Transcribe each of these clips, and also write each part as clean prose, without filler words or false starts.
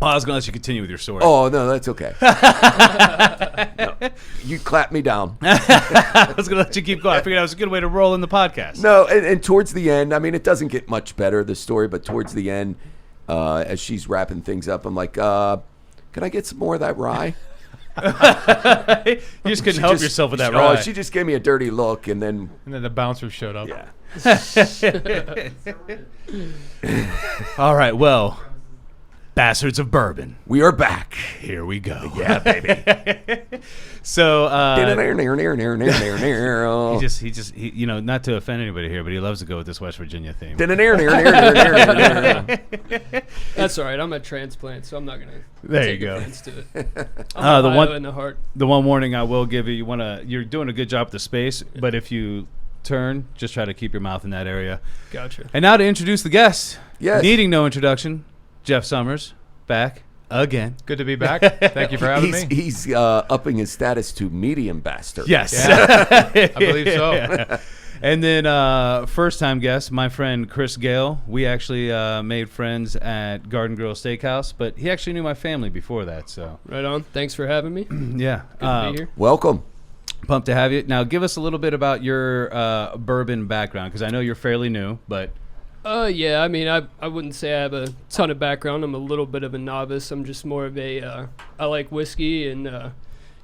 Oh, I was going to let you continue with your story. Oh, no, that's okay. No, you clap me down. I was going to let you keep going. I figured that was a good way to roll in the podcast. No, and towards the end, I mean, it doesn't get much better, the story, but towards the end, as she's wrapping things up, I'm like, can I get some more of that rye? You just couldn't help yourself with that rye. Oh, she just gave me a dirty look, and then the bouncer showed up. Yeah. All right, well, Bastards of Bourbon. We are back. Here we go. Yeah, baby. So, he you know, not to offend anybody here, but he loves to go with this West Virginia theme. That's all right. I'm a transplant, so I'm not gonna. There you go. Offense to it. I'm Ohio in the heart. The one warning I will give you: you're doing a good job with the space, but if you turn, just try to keep your mouth in that area. Gotcha. And now to introduce the guest. Yes. Needing no introduction, Jeff Sommers, back again. Good to be back. Thank you for having me. He's upping his status to medium bastard. Yes. Yeah, I believe so. Yeah. And then first-time guest, my friend Chris Gale. We actually made friends at Garden Grill Steakhouse, but he actually knew my family before that. So Right on. Thanks for having me. yeah. Good to be here. Welcome. Pumped to have you. Now, give us a little bit about your bourbon background, because I know you're fairly new, but... Yeah, I mean, I wouldn't say I have a ton of background. I'm a little bit of a novice. I'm just more of a, I like whiskey, and,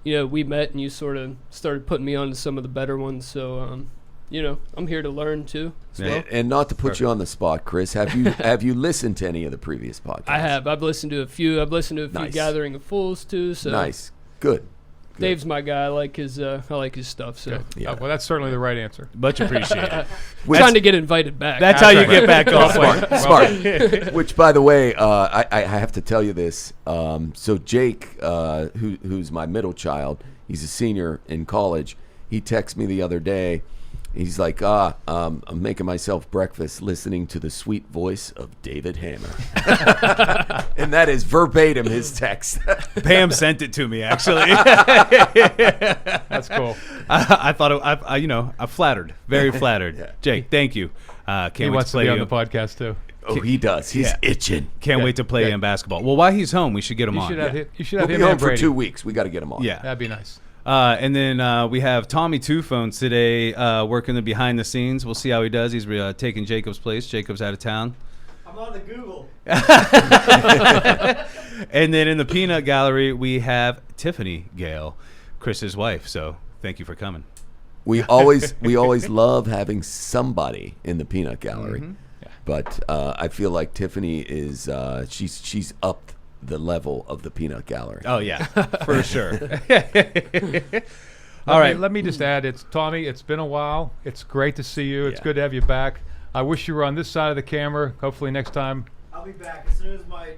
we met, and you sort of started putting me on to some of the better ones, so, I'm here to learn, too, as well. And not to put you on the spot, Chris, have you listened to any of the previous podcasts? I have. I've listened to a few. I've listened to a few Nice. Gathering of Fools, too, so. Nice. Good. Dave's my guy. I like his stuff, so. Good. Yeah. Well, that's certainly the right answer. Much appreciated. Trying to get invited back. That's how you get back off. Smart. Which, by the way, I have to tell you this. So Jake, who's my middle child, he's a senior in college. He texted me the other day. He's like, I'm making myself breakfast listening to the sweet voice of David Hammer. And that is verbatim his text. Pam sent it to me, actually. That's cool. I thought, I'm flattered. Very flattered. Yeah. Jake, thank you. Can't He wait wants to to play be on you. the podcast, too. Oh, he does. He's Yeah. itching. Can't wait to play you in basketball. Well, while he's home, we should get him You on. should have him. You should He'll have be him home and for Brady. 2 weeks. We got to get him on. Yeah. That'd be nice. And then we have Tommy Two Phones today working the behind the scenes. We'll see how he does. He's taking Jacob's place. Jacob's out of town. I'm on the Google. And then in the peanut gallery, we have Tiffany Gale, Chris's wife. So thank you for coming. We always love having somebody in the peanut gallery. Mm-hmm. Yeah. But I feel like Tiffany is she's up the level of the peanut gallery. Oh, yeah, for sure. All right. Let me just add, Tommy, it's been a while. It's great to see you. It's Yeah. good to have you back. I wish you were on this side of the camera. Hopefully next time. I'll be back as soon as my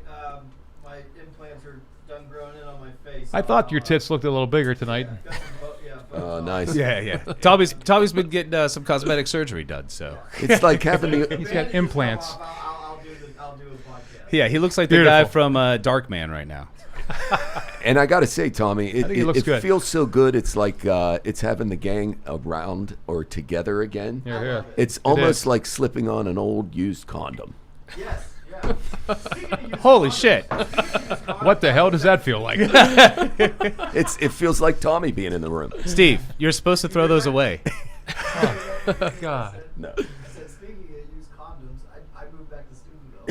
implants are done growing in on my face. I thought your tits looked a little bigger tonight. Oh, nice. Yeah. Tommy's been getting some cosmetic surgery done, so. It's like having the He's got implants. I'll do a podcast. Yeah, he looks like the guy from Dark Man right now. And I got to say, Tommy, think he looks good. feels so good. It's like it's having the gang around or together again. Here, here. It's almost like slipping on an old used condom. Yes, yeah. Holy shit. What the hell does that feel like? It feels like Tommy being in the room. Steve, you're supposed to throw those away. God. No. I said, speaking of used condoms, I moved back to Steubenville.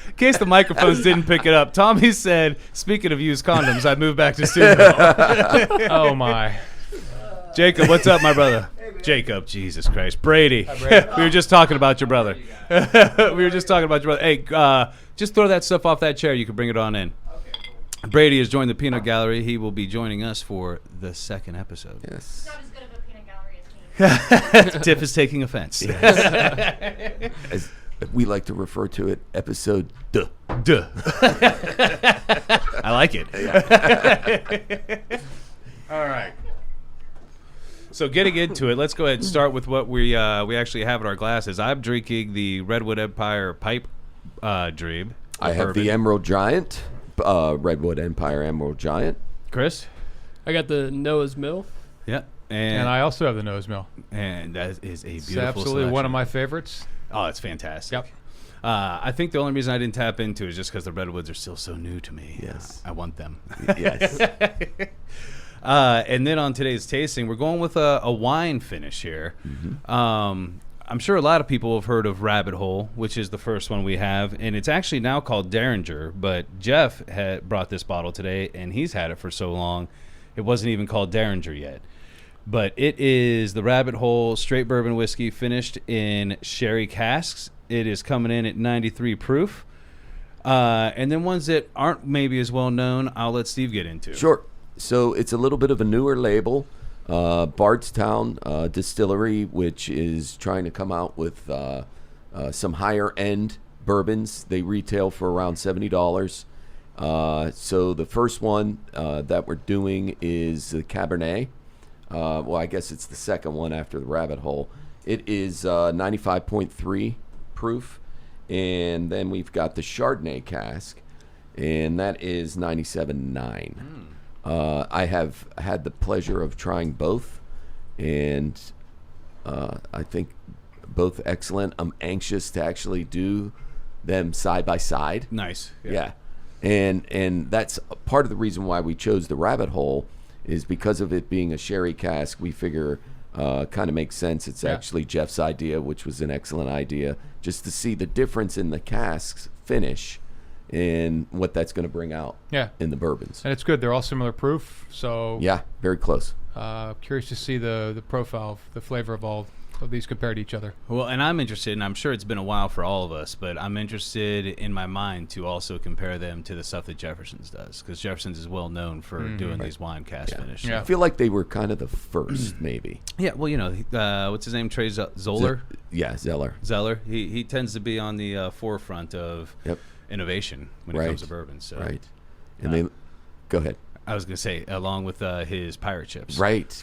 In case the microphones didn't pick it up, Tommy said, speaking of used condoms, I moved back to Steubenville. Oh, my. Jacob, what's up, my brother? Jacob, Jesus Christ. Brady. We were just talking about your brother. Hey, just throw that stuff off that chair. You can bring it on in. Brady has joined the Peanut Gallery. He will be joining us for the second episode. Yes. Not as good of a peanut gallery as me. Tiff is taking offense. As we like to refer to it, episode duh. Duh. I like it. All right. So getting into it, let's go ahead and start with what we actually have in our glasses. I'm drinking the Redwood Empire Pipe Dream. I have bourbon. the Emerald Giant, Redwood Empire Emerald Giant. Chris? I got the Noah's Mill. Yeah. And I also have the nose mill. And that is a It's beautiful absolutely one selection. of my favorites. Oh, it's fantastic. Yep. I think the only reason I didn't tap into it is just because the Redwoods are still so new to me. Yes. I want them. Yes. And then on today's tasting, we're going with a wine finish here. I'm sure a lot of people have heard of Rabbit Hole, which is the first one we have, and it's actually now called Derringer, but Jeff had brought this bottle today, and he's had it for so long, it wasn't even called Derringer yet. But it is the Rabbit Hole straight bourbon whiskey finished in sherry casks. It is coming in at 93 proof. And then ones that aren't maybe as well known, I'll let Steve get into. Sure. So it's a little bit of a newer label. Bardstown Distillery, which is trying to come out with some higher end bourbons. They retail for around $70. So the first one that we're doing is the Cabernet. Well, I guess it's the second one after the Rabbit Hole. It is 95.3 proof. And then we've got the Chardonnay cask, and that is 97.9. I have had the pleasure of trying both, and I think both excellent. I'm anxious to actually do them side by side. Nice. Yeah. And that's part of the reason why we chose the Rabbit Hole is because of it being a sherry cask. We figure kind of makes sense. It's actually Jeff's idea, which was an excellent idea, just to see the difference in the cask's finish and what that's going to bring out in the bourbons. And it's good. They're all similar proof. So Yeah, very close. Curious to see the profile, the flavor of all of these compared to each other. Well, and I'm interested, and I'm sure it's been a while for all of us, but I'm interested in my mind to also compare them to the stuff that Jefferson's does, because Jefferson's is well known for doing these wine cast finishes. Yeah. I feel like they were kind of the first, maybe. Yeah, well, you know, what's his name? Trey Zoller? Zeller. Zeller. He tends to be on the forefront of innovation when it comes to bourbon. So. Right. And they go ahead. I was going to say, along with his pirate chips. Right.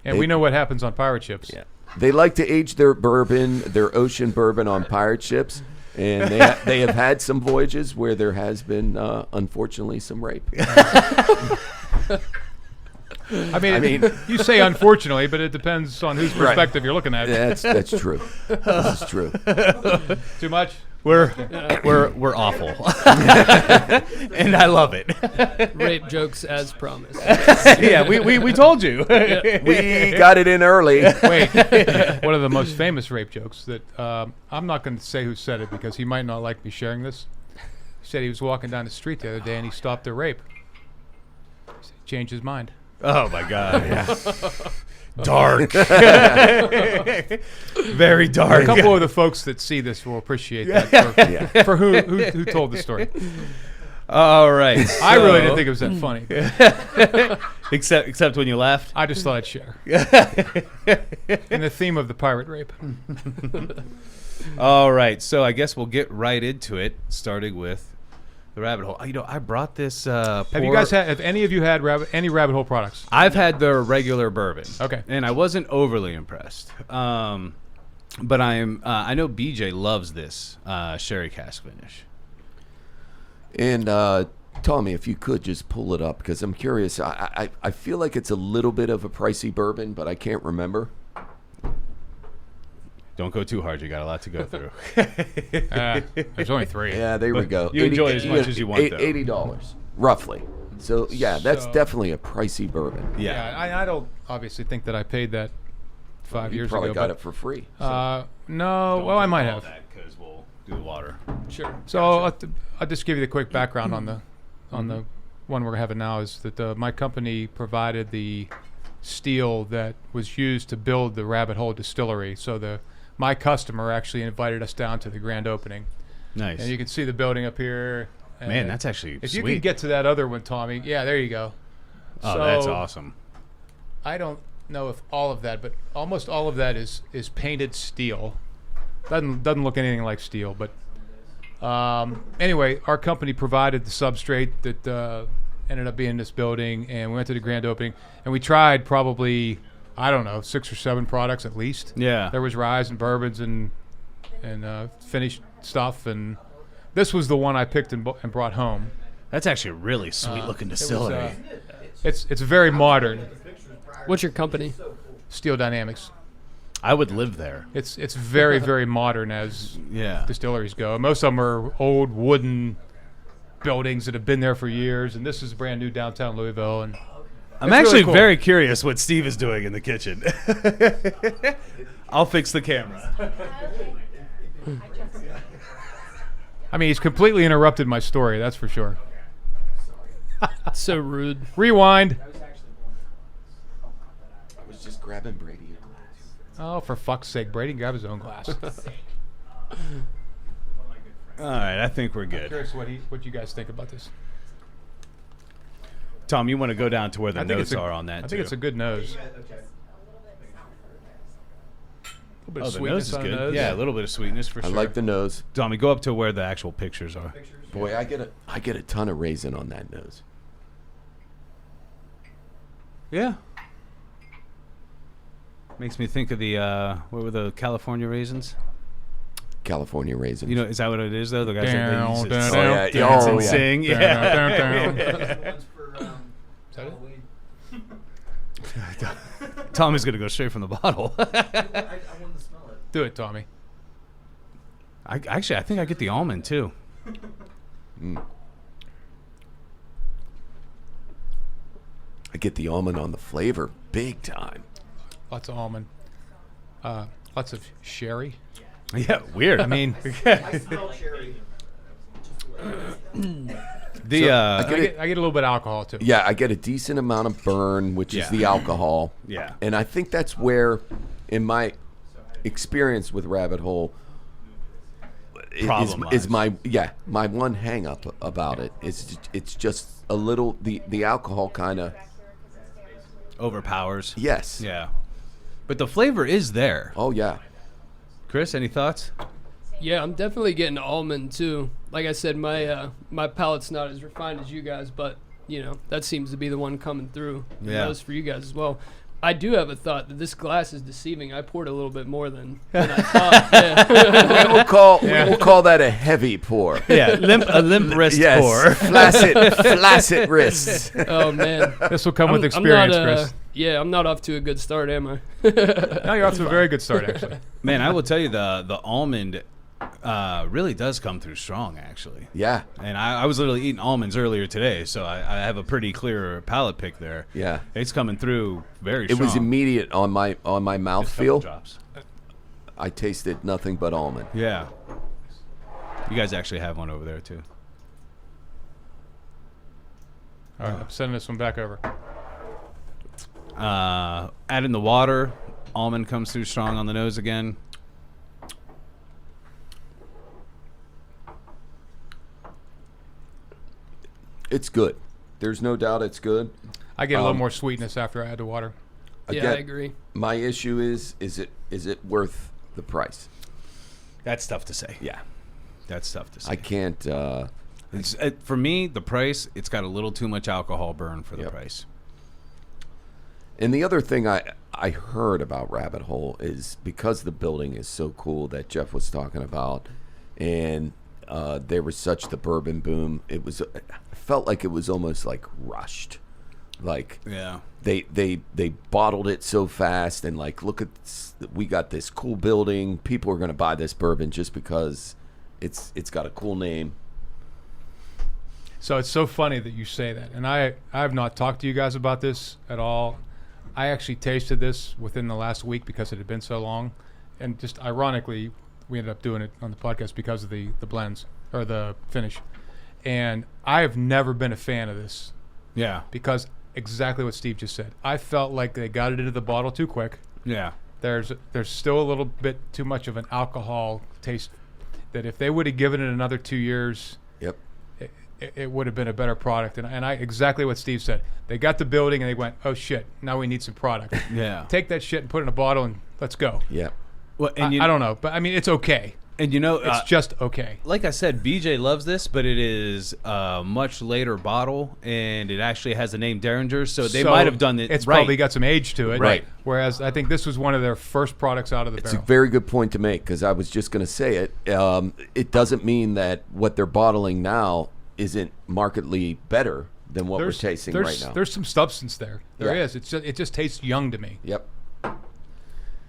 And we know what happens on pirate ships. Yeah. They like to age their bourbon, their ocean bourbon, on pirate ships, and they have had some voyages where there has been, unfortunately, some rape. I mean, you say unfortunately, but it depends on whose perspective you're looking at. That's true. This is true. Too much? We're awful, and I love it. Rape jokes as promised. Yeah, we told you. We got it in early. Wait, one of the most famous rape jokes that I'm not going to say who said it because he might not like me sharing this. He said he was walking down the street the other day and he stopped a rape. He changed his mind. Oh my God! Yeah. Dark. Very dark. A couple of the folks that see this will appreciate that for who told the story. All right. I really didn't think it was that funny. Except when you laughed. I just thought I'd share. In the theme of the pirate rape. All right. So I guess we'll get right into it, starting with the Rabbit Hole. You know, I brought this. Have any of you had any Rabbit Hole products? I've had the regular bourbon. Okay. And I wasn't overly impressed. But I know BJ loves this sherry cask finish. And Tommy, if you could just pull it up, because I'm curious. I feel like it's a little bit of a pricey bourbon, but I can't remember. Don't go too hard. You got a lot to go through. There's only 3. Yeah, there we go. You enjoy it as much as you want, though. $80, roughly. So, yeah, that's definitely a pricey bourbon. Yeah. I don't obviously think that I paid that 5 years ago. You probably got it for free. No, Don't well, I might all have. that because we'll do the water. Sure. So I'll just give you the quick background on the one we're having now. Is that my company provided the steel that was used to build the Rabbit Hole distillery. So my customer actually invited us down to the grand opening. Nice. And you can see the building up here. Man, that's actually if sweet. you can get to that other one, Tommy. Yeah, there you go. Oh, So, that's awesome. I don't know if all of that, but almost all of that is painted steel. Doesn't look anything like steel, but anyway, our company provided the substrate that ended up being in this building, and we went to the grand opening, and we tried probably, I don't know, 6 or 7 products at least. Yeah. There was ryes and bourbons and finished stuff, and this was the one I picked and brought home. That's actually a really sweet looking distillery. It's very modern. What's your company? Steel Dynamics. I would live there. It's very, very modern as Yeah. distilleries go. Most of them are old wooden buildings that have been there for years, and this is brand new downtown Louisville. And I'm it's actually really cool. very curious what Steve is doing in the kitchen. I'll fix the camera. I mean, he's completely interrupted my story, that's for sure. So rude. Rewind. I was just grabbing Brady a glass. Oh, for fuck's sake, Brady can grab his own glass. All right, I think we're good. Curious what you guys think about this. Tom, you want to go down to where the I think notes it's a- are on that, I too. think it's a good nose. Okay. A little bit Oh, of the sweetness nose is on good. the nose. Yeah, a little bit of sweetness for I sure. like the nose. Tommy, go up to where the actual pictures are. Boy, I get a ton of raisin on that nose. Yeah. Makes me think of the, what were the California raisins? California raisins. You know, is that what it is, though? The guys Down, that down, used Oh, to yeah. dance Oh, and yeah. sing. Down, Yeah. down, down. Ones for Is that it? Halloween. Tommy's going to go straight from the bottle. I wanted to smell it. Do it, Tommy. I think I get the almond, too. I get the almond on the flavor, big time. Lots of almond. Lots of sherry. Yeah, weird. I mean, I smell cherry. the, I get a little bit of alcohol too. Yeah, I get a decent amount of burn, which is Yeah. the alcohol. Yeah. And I think that's where, in my experience with Rabbit Hole, Problem is lies. my one hang up about it. It's just a little, the alcohol kind of, overpowers. yes. Yeah. But the flavor is there. Oh, yeah. Chris, any thoughts? Yeah, I'm definitely getting almond too. Like I said, my palate's not as refined as you guys, but you know that seems to be the one coming through. Yeah. Those for you guys as well. I do have a thought that this glass is deceiving. I poured a little bit more than I thought. Yeah. We'll call that a heavy pour. Yeah, a limp wrist Yes, pour. flaccid wrists. Oh man, This will come with I'm experience, not, Chris. yeah, I'm not off to a good start, am I? Now you're off to a very good start, actually. Man, I will tell you the almond really does come through strong, actually. Yeah, And I was literally eating almonds earlier today, so I have a pretty clear palate pick there. yeah. It's coming through very It strong. was immediate on my Just a couple mouthfeel. drops. I tasted nothing but almond. Yeah. You guys actually have one over there, too. All right, I'm sending this one back over. Add in the water. Almond comes through strong on the nose again. It's good. There's no doubt it's good. I get a little Um, more sweetness after I add the water. Yeah, I agree. My issue is it worth the price? That's tough to say. Yeah. That's tough to say. I can't. For me, the price, it's got a little too much alcohol burn for the Yep. price. And the other thing I heard about Rabbit Hole is because the building is so cool that Jeff was talking about, and there was such the bourbon boom. It felt like it was almost like rushed, like Yeah. they bottled it so fast, and like, look at this, we got this cool building. People are going to buy this bourbon just because it's got a cool name. So it's so funny that you say that. And I have not talked to you guys about this at all. I actually tasted this within the last week because it had been so long. And just ironically, we ended up doing it on the podcast because of the blends or the finish. And I have never been a fan of this Yeah. because exactly what Steve just said. I felt like they got it into the bottle too quick. Yeah. There's still a little bit too much of an alcohol taste that if they would have given it another 2 years, Yep. it would have been a better product. And I exactly what Steve said. They got the building and they went, oh shit, now we need some product. Yeah. Take that shit and put it in a bottle and let's go. Yep. Well, I don't know, but I mean, it's okay. And you know, It's just okay. like I said, BJ loves this, but it is a much later bottle, and it actually has the name Derringer, so they might have done it It's right. probably got some age to it. Right. Whereas I think this was one of their first products out of the It's barrel. a very good point to make because I was just going to say it. It doesn't mean that what they're bottling now isn't markedly better than what we're tasting right now. There's some substance there. There Yeah. is. It just tastes young to me. Yep.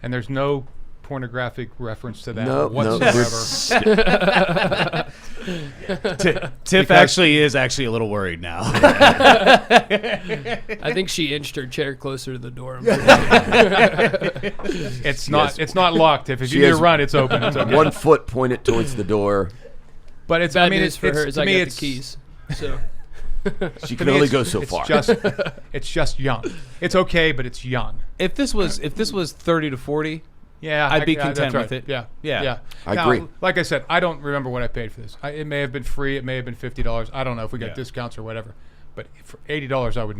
And there's no pornographic reference to that No, whatsoever. Tiff actually is a little worried now. I think she inched her chair closer to the door. It's not locked. If She you need to has run, it's open. It's okay. 1 foot pointed towards the door. But it's Bad I mean, news it's, for it's, her is to I me, got the it's keys. So She to can me, only it's- go so it's far. It's just young. It's okay, but it's young. If this was 30 to 40, Yeah, I'd be that's content right. with it. Yeah, Yeah. I Now, agree. Like I said, I don't remember what I paid for this. It may have been free. It may have been $50. I don't know if we got Yeah. discounts or whatever. But for $80, I would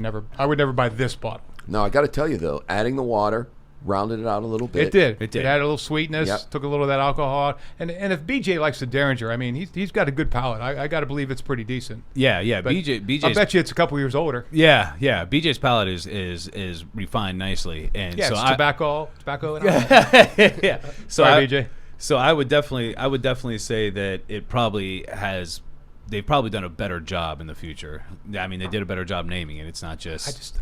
never buy this bottle. No, I got to tell you though, adding the water rounded it out a little bit. It did. It did. It had a little sweetness. Yep. Took a little of that alcohol. And if BJ likes the Derringer, I mean, he's got a good palate. I got to believe it's pretty decent. yeah. But BJ's I bet you it's a couple years older. Yeah. BJ's palate is refined nicely, and Yeah, so it's I, tobacco. And alcohol. yeah. So Sorry, I, BJ. So I would definitely say that it probably has. They've probably done a better job in the future. I mean, they did a better job naming it. It's not just.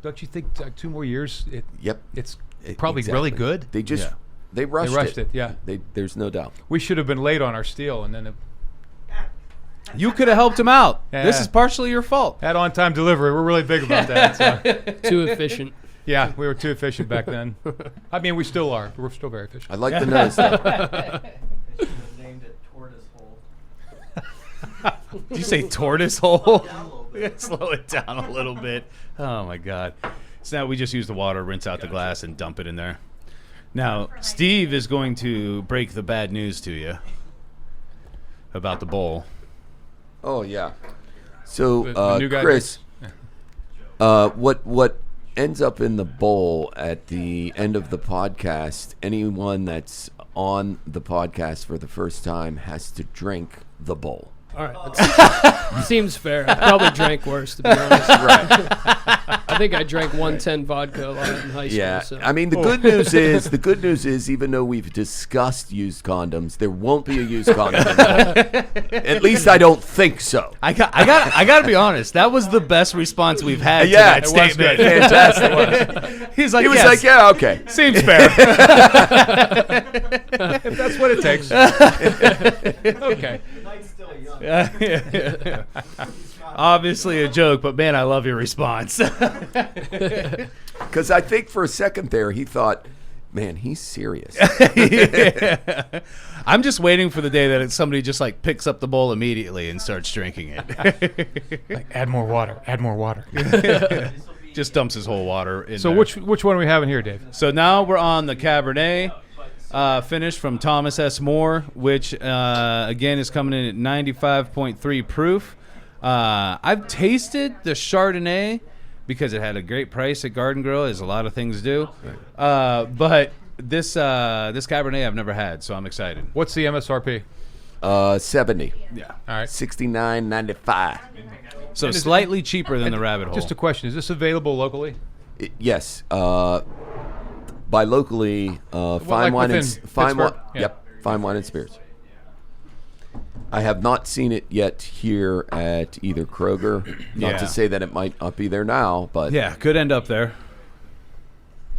Don't you think 2 more years? Yep. It's probably really good. They just Yeah. they rushed it, yeah. There's no doubt. We should have been late on our steel, and then You could have helped him out. Yeah. This is partially your fault. had on-time delivery. We're really big about that. So. too efficient. Yeah, we were too efficient back then. I mean, we still are. We're still very efficient. I like the nose. Though. They should have named it Tortoise Hole. Did you say tortoise hole? Down a little bit. Slow it down a little bit. Oh my God. So now we just use the water, rinse out the glass, and dump it in there. Now Steve is going to break the bad news to you about the bowl. Oh yeah. So The new guy Chris, drinks? what ends up in the bowl at the end of the podcast? Anyone that's on the podcast for the first time has to drink the bowl. All right, that seems fair. I probably drank worse, to be honest. I think I drank 110 vodka a lot in high school. Yeah, So. I mean the good news is even though we've discussed used condoms, there won't be a used condom. At least I don't think so. I got to be honest. That was the best response we've had Yeah, to it that was statement. good. Fantastic. He's like, He was yes, like, yeah, okay. seems fair. If that's what it takes. Okay. Night's still young. Obviously a joke, but man, I love your response. Because I think for a second there he thought, man, he's serious. I'm just waiting for the day that somebody just like picks up the bowl immediately and starts drinking it. Like, add more water. Add more water. Just dumps his whole water in So there. which one are we having here, Dave? So now we're on the Cabernet finish from Thomas S. Moore, which again is coming in at 95.3 proof. I've tasted the Chardonnay because it had a great price at Garden Grill, as a lot of things do. But this Cabernet I've never had, so I'm excited. What's the MSRP? 70, Yeah. All right. 69.95. So slightly cheaper than the Rabbit Hole. Just a question: is this available locally? Yes. By locally, fine like wine and within fine wine. Pittsburgh? Yeah. Yep, fine wine and spirits. I have not seen it yet here at either Kroger. Not Yeah. to say that it might not be there now, but Yeah, could end up there.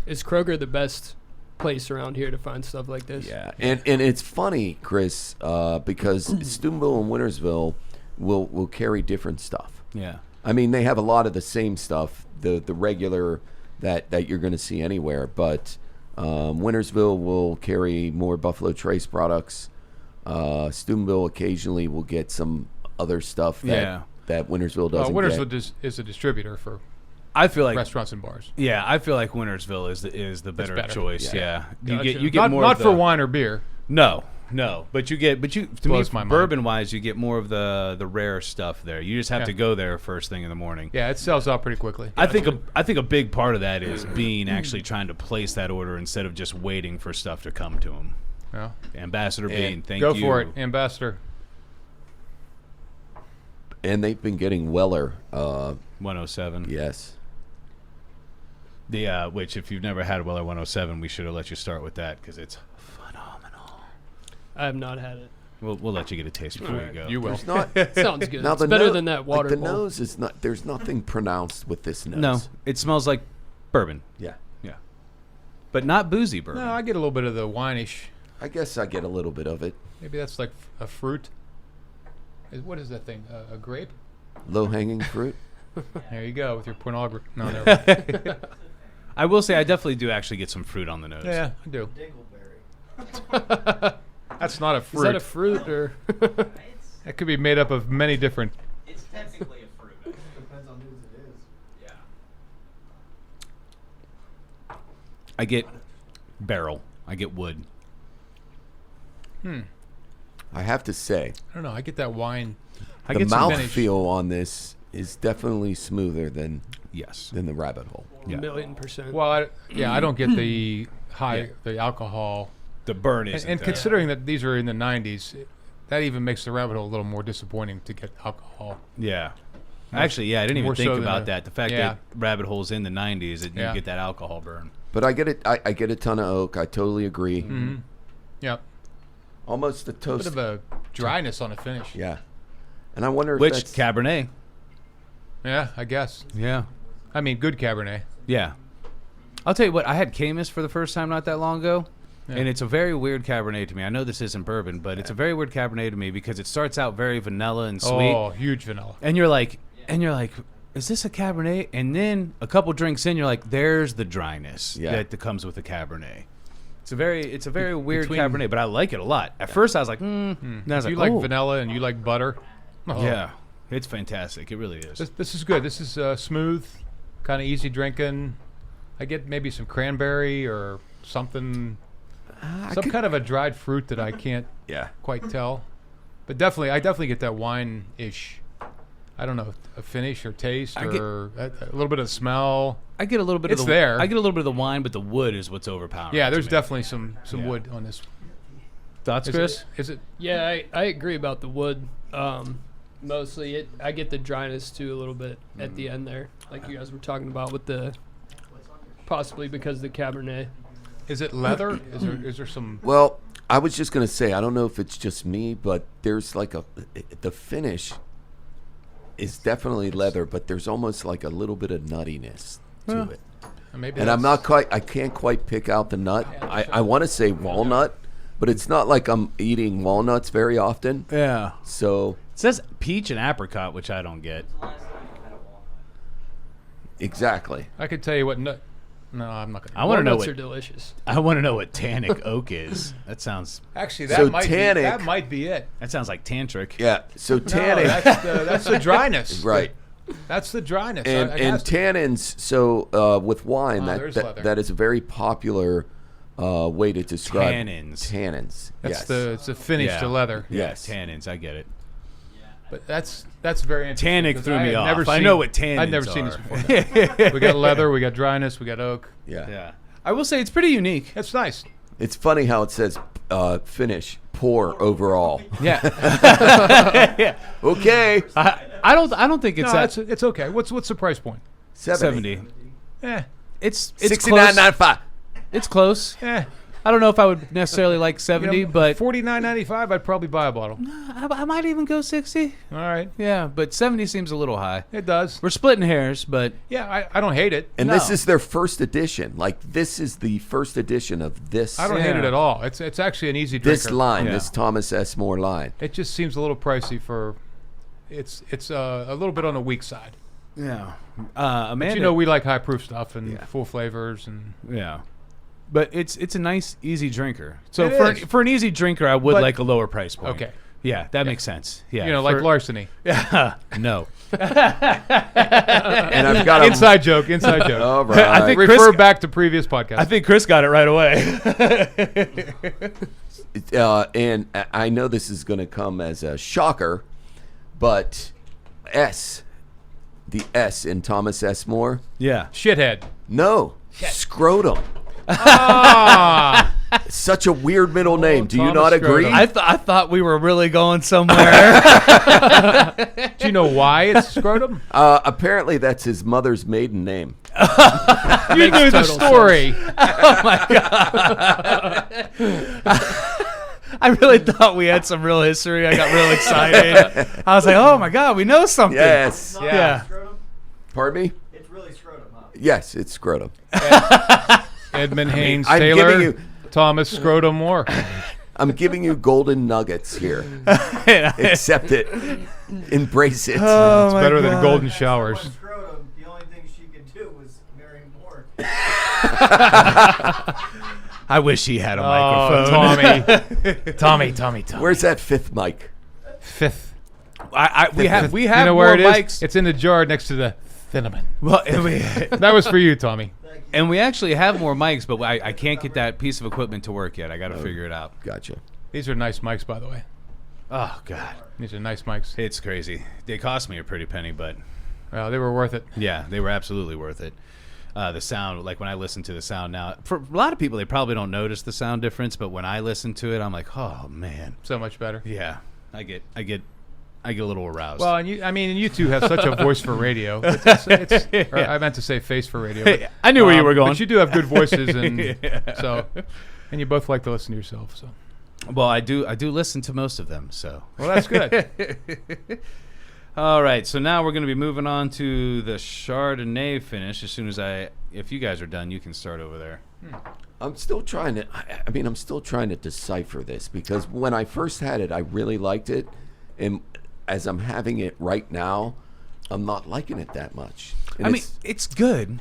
Is Kroger the best place around here to find stuff like this? yeah. And it's funny, Chris, because Steubenville and Wintersville will carry different stuff. Yeah. I mean, they have a lot of the same stuff, the regular that you're going to see anywhere. But Wintersville will carry more Buffalo Trace products. Steubenville occasionally will get some other stuff that Wintersville doesn't Wintersville get. is a distributor for I feel like restaurants and bars. Yeah, I feel like Wintersville is the better choice. Yeah. You Gotcha. get not, more not of for the, wine or beer. No. But to me, Blows my mind. bourbon wise, you get more of the rare stuff there. You just have Yeah. to go there first thing in the morning. Yeah, it sells out pretty quickly. I think a big part of that is being actually trying to place that order instead of just waiting for stuff to come to them. Yeah. Ambassador Bean, thank Go you. for it, Ambassador. And they've been getting Weller. 107. Yes. The which if you've never had Weller 107, we should have let you start with that because it's phenomenal. I have not had it. We'll let you get a taste before you go. You will. There's not. Sounds good. Now It's the better no- than that water like the bowl. nose is not. There's nothing pronounced with this nose. No, it smells like bourbon. Yeah. Yeah. but not boozy bourbon. No, I get a little bit of the wine-ish. I guess I get a little bit of it. Maybe that's like a fruit. What is that thing? A grape? Low-hanging fruit. There you go with your pornography. No, never. I will say I definitely do actually get some fruit on the nose. Yeah, I do. Dingleberry. That's not a fruit. Is that a fruit or? That could be made up of many different. It's technically a fruit. Depends on whose it is. Yeah. I get barrel. I get wood. I have to say, I don't know. I get that wine. I the get some finish. mouthfeel on this is definitely smoother than Yes. the Rabbit Hole. Yeah. 1,000,000%. Well, I don't get the high, the alcohol. The burn And, is. and considering that these are in the 90s, that even makes the Rabbit Hole a little more disappointing to get alcohol. Yeah. Actually, yeah, I didn't even More so think than about a- that. The fact yeah. that Rabbit Hole's in the 90s, that Yeah. you get that alcohol burn. But I get it. I get a ton of oak. I totally agree. Mm-hmm. Yep. Almost a A bit toast. of a dryness on the finish. Yeah. And I wonder if Which that's Cabernet? Yeah, I guess. Yeah. I mean, good Cabernet. Yeah. I'll tell you what, I had Camus for the first time not that long ago. Yeah. And it's a very weird Cabernet to me. I know this isn't bourbon, but it's a very weird Cabernet to me because it starts out very vanilla and sweet. Oh, huge vanilla. And you're like, is this a Cabernet? And then a couple drinks in, you're like, there's the dryness that comes with a Cabernet. It's a very weird between- Cabernet, but I like it a lot. At first, I was like, And I was If you like, like oh. vanilla and you like butter. Oh, Yeah, it's fantastic. It really is. This is good. This is smooth, kind of easy drinking. I get maybe some cranberry or something, some kind of a dried fruit that I can't yeah. quite tell. But I definitely get that wine-ish. I don't know, a finish or taste or a little bit of smell. I get a little bit It's of the there. I get a little bit of the wine, but the wood is what's overpowering. Yeah, to there's me. definitely some Yeah. wood on this. Thoughts, Is Chris? Is it? Yeah, I agree about the wood. Mostly, I get the dryness too a little bit at the end there, like you guys were talking about with the possibly because of the Cabernet. Is it leather? Is there some? Well, I was just gonna say, I don't know if it's just me, but there's like the finish is definitely leather, but there's almost like a little bit of nuttiness to it. Maybe And I can't quite pick out the nut. I want to say walnut, but it's not like I'm eating walnuts very often. Yeah. So It says peach and apricot, which I don't get. exactly. I could tell you what nut. No, I'm not gonna. I want to know Walnuts are what delicious. I want to know what tannic oak is. That sounds Actually, So that tannic- might be it. like tantric. Yeah. So No, tannin, that's the dryness. right? That's the dryness. And It and has to- tannins. So with wine, there's leather. that is a very popular way to describe Tannins. Tannins. That's yes. it's a finish Yeah. to leather. Yes. Tannins. I get it. But that's very interesting. Tannic because threw I me had off. never I seen- know what tannins I'd never seen this are. before. We got leather, we got dryness, we got oak. Yeah. Yeah. I will say it's pretty unique. That's nice. It's funny how it says finish poor overall. Yeah. yeah. Okay. I don't think it's No, that it's okay. What's the price point? 70. Eh, It's $69.95. close. It's close. I don't know if I would necessarily like 70, but $49.95. I'd probably buy a bottle. I might even go 60. All right, Yeah, but 70 seems a little high. it does. We're splitting hairs, but Yeah, I don't hate it. And this No. is their first edition. Like this is the first edition of this. I don't hate it Yeah. at all. It's actually an easy drinker. this line, Yeah. this Thomas S. Moore line. It just seems a little pricey for. It's a little bit on the weak side. yeah. Amanda, But you know we like high proof stuff and Yeah. full flavors and. yeah. But it's a nice easy drinker. So It is. for an easy drinker, I would But- like a lower price point. Okay. Yeah, that makes sense. Yeah. You know, like for- larceny. Yeah. No. And I've got a Inside joke. Inside joke. All right. I think Refer Chris- back to previous podcasts. I think Chris got it right away. and I know this is going to come as a shocker, but the S in Thomas S. Moore, yeah. Shithead. no, scrotum. Ah, Such a weird middle name. Do you Thomas not agree? Scrotum. I thought we were really going somewhere. do you know why it's scrotum? Apparently, that's his mother's maiden name. You knew the total story. I really thought we had some real history. I got real excited. I was like, oh my God, we know something. Edmund Haynes I'm Taylor, giving you- Thomas Scrotum Moore. I'm giving you golden nuggets here. Accept it. Embrace it. Oh, It's my better than God. golden showers. Scrotum, the only thing she could do was marry Moore. I wish he had a Oh, microphone. Tommy. Where's that fifth mic? Fifth. We have You more know where it is? mics. It's in the jar next to the cinnamon. Well, and we, That was for you, Tommy. and we actually have more mics, but I can't get that piece of equipment to work yet. I got to figure it out. Gotcha. These are nice mics, by the way. Oh God, These are nice mics. it's crazy. They cost me a pretty penny, but Well, they were worth it. yeah, they were absolutely worth it. The sound, like when I listen to the sound now, for a lot of people, they probably don't notice the sound difference, but when I listen to it, I'm like, oh man, So much better. yeah, I get a little aroused. Well, and you two have such a voice for radio. Or I meant to say face for radio. But, I knew where you were going. But you do have good voices, and Yeah. and you both like to listen to yourself. So, Well, I do listen to most of them, so. well, that's good. All right, so now we're going to be moving on to the Chardonnay finish. As soon as if you guys are done, you can start over there. I'm still trying to. I'm still trying to decipher this because when I first had it, I really liked it, and as I'm having it right now, I'm not liking it that much. And I mean, it's good.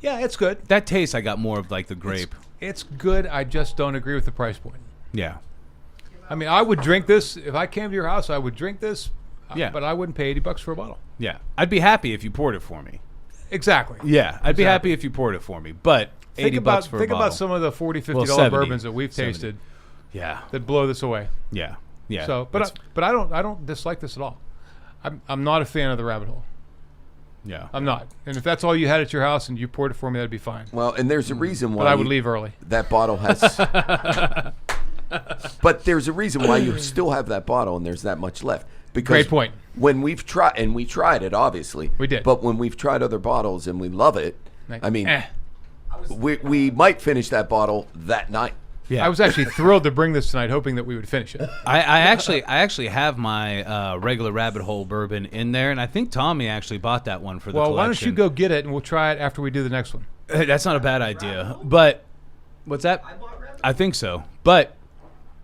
Yeah, it's good. That taste, I got more of like the grape. It's good. I just don't agree with the price point. Yeah. I mean, I would drink this if I came to your house. I would drink this. Yeah. But I wouldn't pay $80 for a bottle. Yeah. I'd be happy if you poured it for me. Exactly. Yeah. I'd be Exactly. happy if you poured it for me. But $80 for a bottle. Think about some of the $40, $50 Well, 70, bourbons that we've 70. tasted Yeah. that blow this away. Yeah. Yeah. So, That's- but I don't dislike this at all. I'm not a fan of the Rabbit Hole. yeah. I'm not. And if that's all you had at your house and you poured it for me, that'd be fine. well, and there's a reason why. But I would leave early. That bottle has. But there's a reason why you still have that bottle and there's that much left. Because Great point. When we've tried, and we tried it, obviously. We did. But when we've tried other bottles and we love it, I mean, Eh. we might finish that bottle that night. Yeah. I was actually thrilled to bring this tonight, hoping that we would finish it. I actually have my regular Rabbit Hole bourbon in there, and I think Tommy actually bought that one for the Well, collection. why don't you go get it and we'll try it after we do the next one. That's not a bad idea. But what's that? I think so. But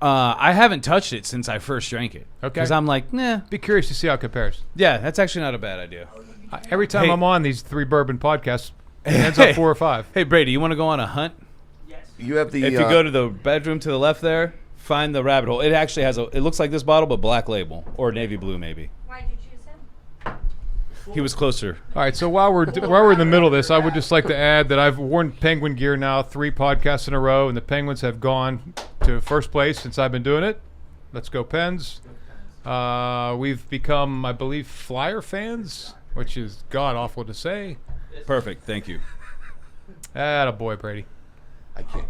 I haven't touched it since I first drank it. Okay. Because I'm like, nah. Be curious to see how it compares. Yeah, that's actually not a bad idea. Every time Hey. I'm on these 3 bourbon podcasts, it ends up 4 or 5. Hey, Brady, you want to go on a hunt? You have the. If you go to the bedroom to the left there, find the Rabbit Hole. It actually has it looks like this bottle, but black label. Or navy blue, maybe. Why did you choose him? He was closer. All right, so while we're in the middle of this, I would just like to add that I've worn Penguin gear now 3 podcasts in a row, and the Penguins have gone to first place since I've been doing it. Let's go Pens. We've become, I believe, Flyer fans, which is god-awful to say. Perfect. Thank you. Attaboy, Brady. I can't.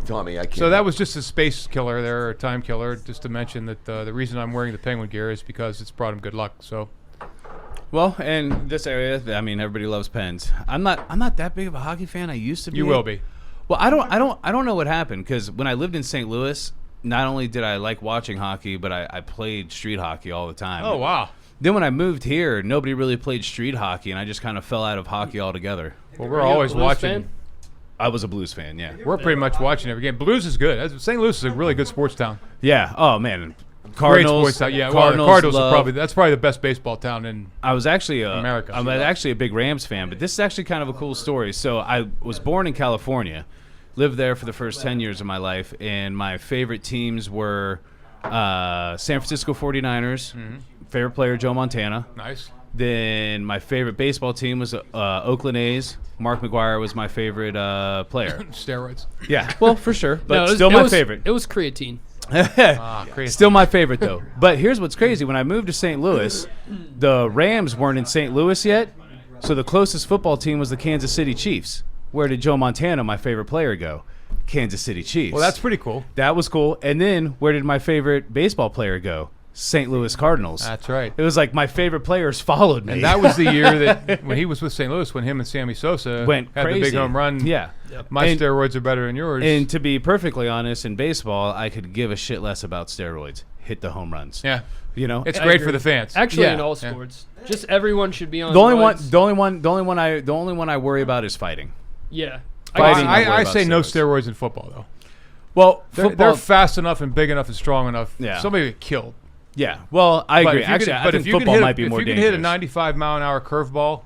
Tommy, I can't. So that was just a space killer there, or time killer, just to mention that the reason I'm wearing the Penguin gear is because it's brought him good luck. So Well, in this area, I mean, everybody loves Pens. I'm not that big of a hockey fan. I used to be. you will be. Well, I don't know what happened because when I lived in St. Louis, not only did I like watching hockey, but I played street hockey all the time. Oh, wow. Then when I moved here, nobody really played street hockey, and I just kind of fell out of hockey altogether. Well, we're Are you a always Blues watching. fan? I was a Blues fan, yeah. We're pretty much watching every game. Blues is good. St. Louis is a really good sports town. Yeah. Oh man, Great Cardinals. sports town. Yeah, well, the Cardinals, Cardinals love. are that's probably the best baseball town in. I was actually America. I'm actually a big Rams fan, but this is actually kind of a cool story. So I was born in California, lived there for the first 10 years of my life, and my favorite teams were San Francisco 49ers. Favorite player Joe Montana. Nice. Then my favorite baseball team was Oakland A's. Mark McGuire was my favorite player. Steroids. Yeah, well, for sure, but No, it was- still it my was- favorite. It was creatine. Crazy. Still my favorite, though. But here's what's crazy. When I moved to St. Louis, the Rams weren't in St. Louis yet, so the closest football team was the Kansas City Chiefs. Where did Joe Montana, my favorite player, go? Kansas City Chiefs. Well, that's pretty cool. That was cool. And then where did my favorite baseball player go? St. Louis Cardinals. That's right. It was like my favorite players followed me. And that was the year that when he was with St. Louis, when him and Sammy Sosa Went had the big crazy. home run. Yeah. My And- steroids are better than yours. And to be perfectly honest, in baseball, I could give a shit less about steroids. Hit the home runs. yeah, You know, it's I great agree. for the fans. Actually, Yeah. in all Yeah. sports, just everyone should be on. the only drugs. one I worry about is fighting. Yeah. Fighting, I not worry say about no steroids. steroids in football though. Well, They're fast enough and big enough and strong enough. Yeah. Somebody get killed. Yeah. Well, I But agree. if you Actually, can- I but think if you can football hit might be more If you dangerous. can hit a 95-mile-an-hour curveball,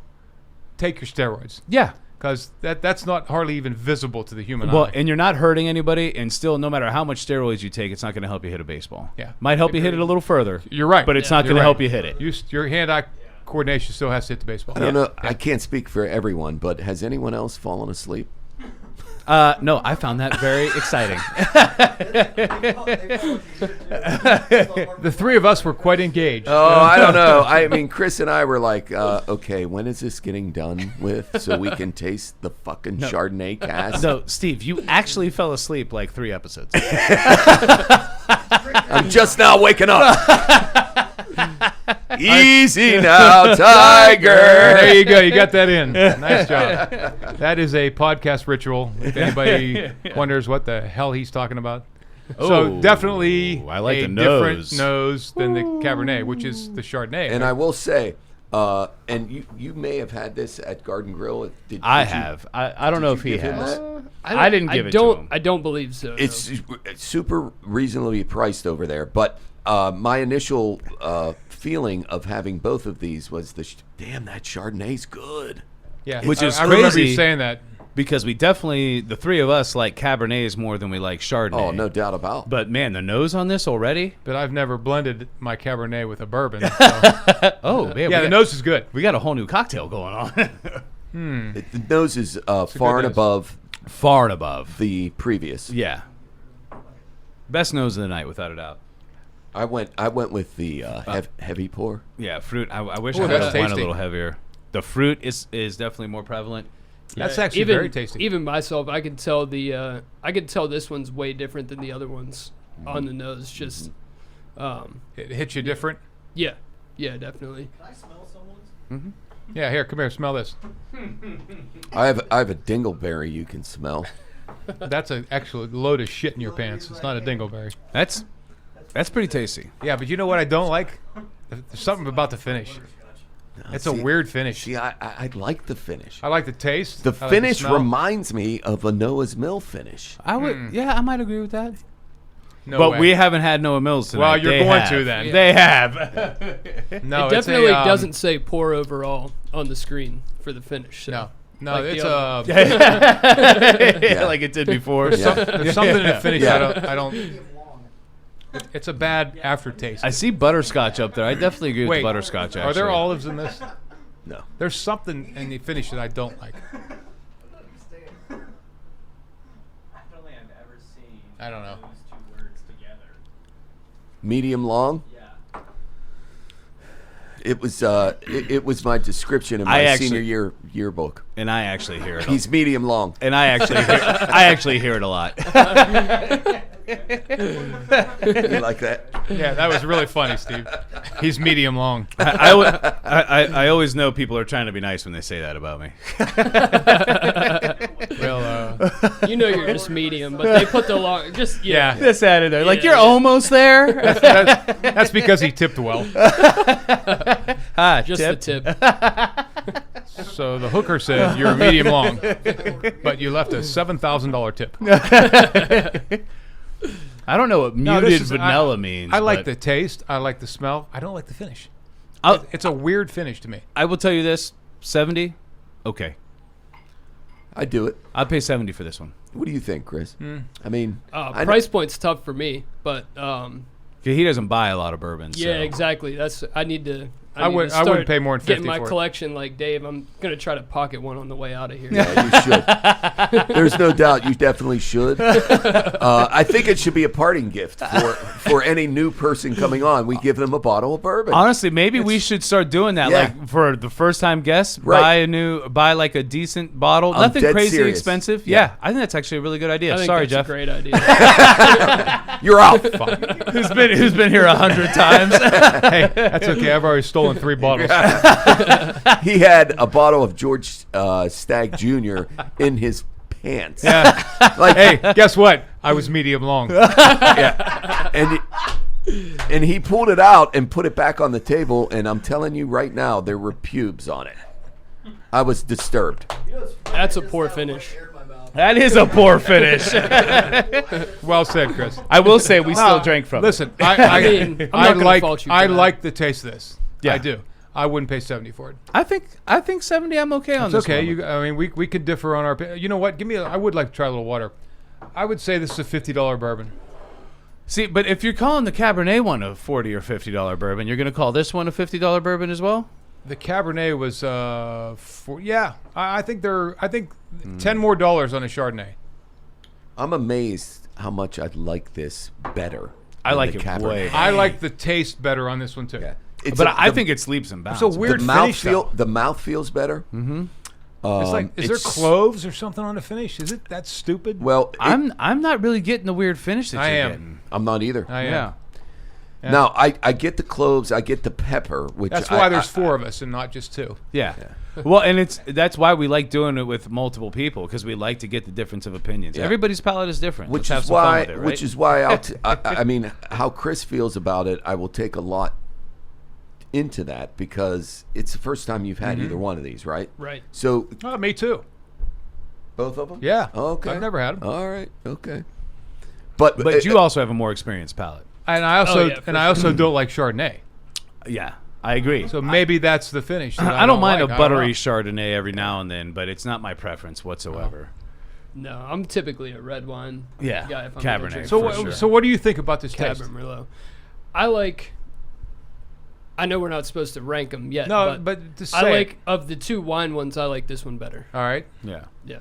take your steroids Yeah. because that's not hardly even visible to the human Well, eye. and you're not hurting anybody, and still, no matter how much steroids you take, it's not going to help you hit a baseball. Yeah. Might help you hit it a little further. You're right, But it's Yeah. not going You're to help right. you hit it. Your hand-eye coordination still has to hit the baseball. I don't know. I can't speak for everyone, but has anyone else fallen asleep? No, I found that very exciting. The three of us were quite engaged. Oh, I don't know. I mean, Chris and I were like, okay, when is this getting done with so we can taste the fucking Chardonnay cask? No, Steve, you actually fell asleep like 3 episodes. I'm just now waking up. Easy now, Tiger. There you go. You got that in. Nice job. That is a podcast ritual. If anybody wonders what the hell he's talking about. So Oh, definitely I like a the different nose. nose than the Cabernet, which is the Chardonnay. And I will say, and you may have had this at Garden Grill. I did you- have. I don't know if he give him has. that? I didn't give it to him. I don't believe so. It's no. super reasonably priced over there, but my initial feeling of having both of these was damn, that Chardonnay's good. yeah, Which is I remember crazy. you saying that. Because we definitely, the three of us like Cabernets more than we like Chardonnay. Oh, no doubt about. But man, the nose on this already. But I've never blended my Cabernet with a bourbon. So. Oh man, Yeah, the nose is good. we got a whole new cocktail going on. The nose is far and nose. above Far and above. the previous. Yeah. Best nose of the night, without a doubt. I went with the heavy pour. Yeah, fruit. I wish Ooh, I had that's wine a tasty. little heavier. The fruit is definitely more prevalent. That's Yeah, actually even, very tasty. Even myself, I could tell this one's way different than the other ones on the nose. Just, It hits you different. yeah, definitely. Can I smell someone's? Yeah, here, come here, smell this. I have a dingleberry you can smell. That's an actual load of shit in your pants. It's not a dingleberry. That's pretty tasty. Yeah, but you know what I don't like? There's something about the finish. It's a See- weird finish. See, I like the finish. I like the taste. The I like finish smell. reminds me of a Noah's Mill finish. I would, yeah, I might agree with that. No but way. we haven't had Noah Mills tonight. Well, you're They going have. to then. They have. No, it it's definitely a, doesn't say pour overall on the screen for the finish. So. No, Like it's the a. Yeah, like it did before. There's something in the finish. Yeah. I don't. It's a bad aftertaste. I see butterscotch up there. I definitely agree with Wait, the butterscotch. Actually. Are there olives in this? No. There's something in the finish that I don't like. I don't think I've ever seen I don't know. those two words together. Medium long. Yeah. It was my description in I my actually- senior yearbook. And I actually hear it. He's medium long. And I actually hear it a lot. You like that? Yeah, that was really funny, Steve. He's medium long. I always know people are trying to be nice when they say that about me. Well, You know you're just medium, but they put the long. Just yeah. Just added there, like Yeah, you're yeah. almost there. That's because he tipped well. Hi, Just tip. the tip. So the hooker said you're a medium long, but you left a $7,000 tip. I don't know what No, muted this is- vanilla means. I like but the taste. I like the smell. I don't like the finish. I'll- It's a weird finish to me. I will tell you this: 70. Okay, I do it. I'll pay 70 for this one. What do you think, Chris? Hmm. I mean, I Price point's tough for me, but He doesn't buy a lot of bourbons. yeah, so. exactly. I need to. I need would- to I wouldn't start pay more than getting 50 my for it. collection like Dave. I'm gonna try to pocket one on the way out of here. Yeah, you should. There's no doubt you definitely should. I think it should be a parting gift for any new person coming on. We give them a bottle of bourbon. Honestly, maybe we should start doing that. Yeah. Like for the first time guests, Right. buy like a decent bottle. I'm Nothing dead crazy serious. expensive. Yeah. Yeah, I think that's actually a really good idea. I think Sorry, that's Jeff. a great idea. You're out. who's been here 100 times? Hey, that's okay. I've already stolen 3 bottles. He had a bottle of George Stagg Jr. in his pants. Yeah. Like, Hey, guess what? I was medium long. and he pulled it out and put it back on the table, and I'm telling you right now, there were pubes on it. I was disturbed. That's a poor finish. Air in my mouth. That is a poor finish. Well said, Chris. I will say we still drank from Listen, it. I mean, I'm not gonna fault you for I that. like the taste of this. Yeah. I do. I wouldn't pay 70 for it. I think 70. I'm okay on It's this. okay. one. I mean, we could differ on our. You know what? Give me. I would like to try a little water. I would say this is a $50 bourbon. See, but if you're calling the Cabernet one a $40 or $50 bourbon, you're going to call this one a $50 bourbon as well? The Cabernet was I think $10 more dollars on a Chardonnay. I'm amazed how much I like this better. I than like the it Cabernet. way. I like the taste better on this one too. Yeah. But I think it's leaps and bounds. It's a weird the mouth finish. though. the mouth feels better. Mm-hmm. It's like, is there cloves or something on the finish? Is it that stupid? Well, I'm not really getting the weird finish that I you're am. getting. I'm not either. I am. Yeah. Yeah. Now I get the cloves, I get the pepper, which That's why there's 4 of us and not just 2. Yeah. Well, and that's why we like doing it with multiple people, because we like to get the difference of opinions. Yeah. Everybody's palate is different. Which Let's have is some fun why, with it, right? which is why I mean, how Chris feels about it, I will take a lot into that because it's the first time you've had either one of these, right? Right. So Oh, me too. both of them? Yeah. Okay. I've never had them. All right. Okay. But But you also have a more experienced palate. And I also yeah, for I also don't like Chardonnay. Yeah, I agree. So maybe that's the finish. that I don't mind like. a I don't buttery know. Chardonnay every now and then, but it's not my preference whatsoever. No, I'm typically a red wine Yeah, guy. If I'm Cabernet. gonna drink So for sure. so what do you think about this taste? Cabernet Merlot. I like. I know we're not supposed to rank them yet. No, but just I say like it. of the 2 wine ones. I like this one better. All right. Yeah, Yeah.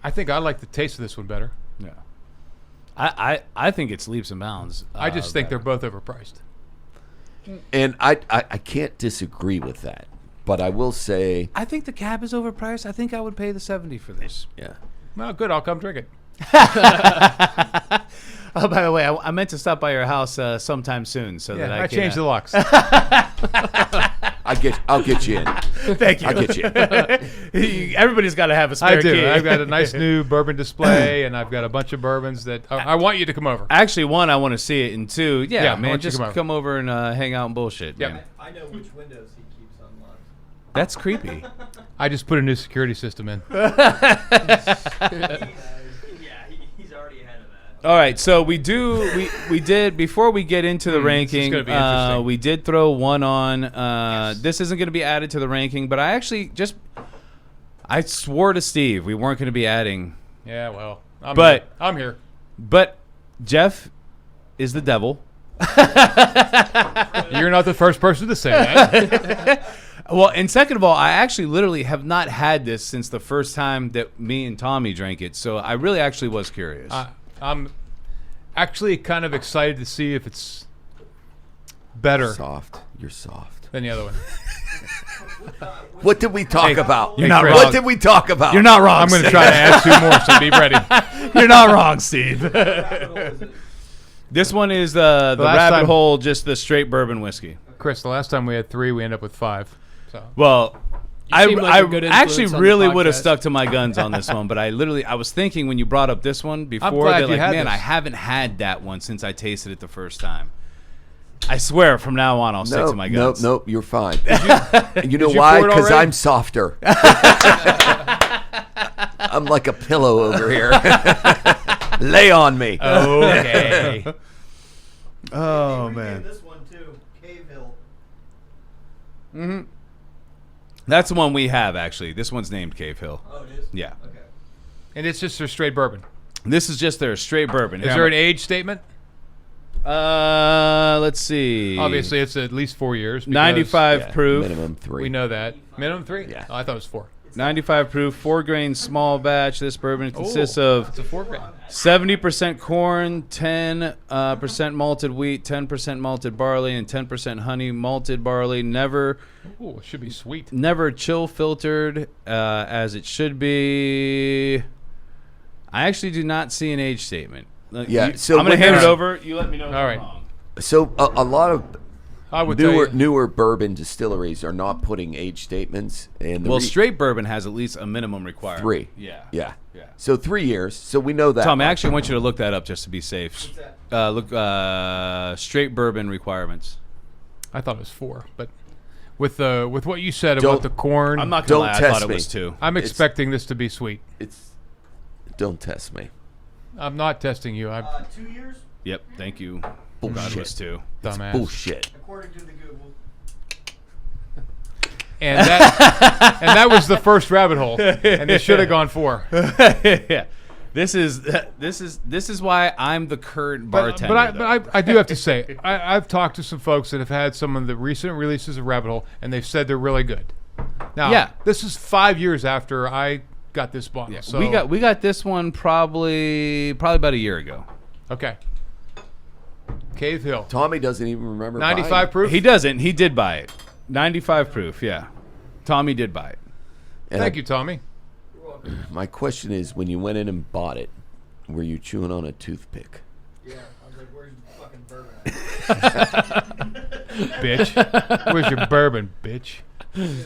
I think I like the taste of this one better. yeah. I think it's leaps and bounds. I just think they're better. both overpriced. and I can't disagree with that. But I will say, I think the cab is overpriced. I think I would pay the 70 for this. yeah. Well, good. I'll come drink it. Oh, by the way, I meant to stop by your house sometime soon, so that Yeah, I I can, changed the locks. I'll get you in. Thank you. I'll get you in. Everybody's got to have a spare I do. key. I've got a nice new bourbon display, and I've got a bunch of bourbons that I want you to come over. Actually, 1, I want to see it, and 2, Yeah, I yeah, want man, you to just come over. come over and hang out and bullshit. Yep. Man. I know which windows he keeps unlocked. That's creepy. I just put a new security system in. He's already ahead of that. All right, so we did before we get into the ranking. gonna be interesting. We did throw one on. This isn't going to be added to the ranking, but I swore to Steve we weren't going to be adding. Yeah, well, I'm here. But Jeff is the devil. You're not the first person to say that. Well, and second of all, I actually literally have not had this since the first time that me and Tommy drank it. So I really actually was curious. I'm actually kind of excited to see if it's better Soft. You're soft. than the other one. What did we talk about? You're not Chris. wrong. What did we talk about? You're not wrong. I'm going to Steve. try to add 2 more, so be ready. You're not wrong, Steve. This one is the last Rabbit time- Hole, just the straight bourbon whiskey. Chris, the last time we had 3, we ended up with 5. So Well, seem like a good actually influence on the really would have podcast. stuck to my guns on this one, but I was thinking when you brought up this one before glad that, you like, had man, this. I haven't had that one since I tasted it the first time. I swear, from now on, I'll stick to my guns. Nope, you're fine. You know you why? pour it Because already? I'm softer. I'm like a pillow over here. Lay on me. okay. Oh They man, renamed this one too, Cave Hill. that's the one we have actually. This one's named Cave Hill. Oh, it is. Yeah, Okay. And it's just their straight bourbon. this is just their straight bourbon. Is there an age statement? Let's see. Obviously, it's at least 4 years. because 95 Yeah, proof. Minimum 3. We know that. Minimum 3? Yeah. Oh, I thought it was 4. 95 proof, 4 grain small batch. This bourbon consists of It's a 4 grain. 70% corn, 10% malted wheat, 10% malted barley, and 10% honey malted barley. Never Ooh, it should be sweet. chill filtered as it should be. I actually do not see an age statement. Yeah, so I'm going to when hand it there's- over. You let me know if All I'm right. wrong. So a lot of I would tell you. newer bourbon distilleries are not putting age statements. And the Well, straight bourbon has at least a minimum requirement. 3. Yeah. Yeah. Yeah. So 3 years. So we know that. Tom, I much. actually want you to look that up just to be safe. What's that? Look, straight bourbon requirements. I thought it was 4, but with what you said Don't- about the corn, I'm not Don't gonna lie, I test thought it me. was 2. I'm It's- expecting this to be sweet. It's Don't test me. I'm not testing you. 2 years, Yep. Thank you. Bullshit. God was too. Dumbass. Bullshit. according to the Google. And that was the first rabbit hole, and it should have gone 4. Yeah. This is why I'm the current bartender. But I do have to say, I've talked to some folks that have had some of the recent releases of Rabbit Hole, and they've said they're really good. Now, Yeah. this is 5 years after I got this bottle. Yeah, So we got this one probably about a year ago. okay. Cave Hill, Tommy doesn't even remember. buying 95 it. proof. He doesn't. He did buy it. 95 proof. Yeah. Tommy did buy it. And Thank you, Tommy. My question is, when you went in and bought it, were you chewing on a toothpick? Yeah, I was like, where's the fucking bourbon at? Bitch, where's your bourbon, bitch?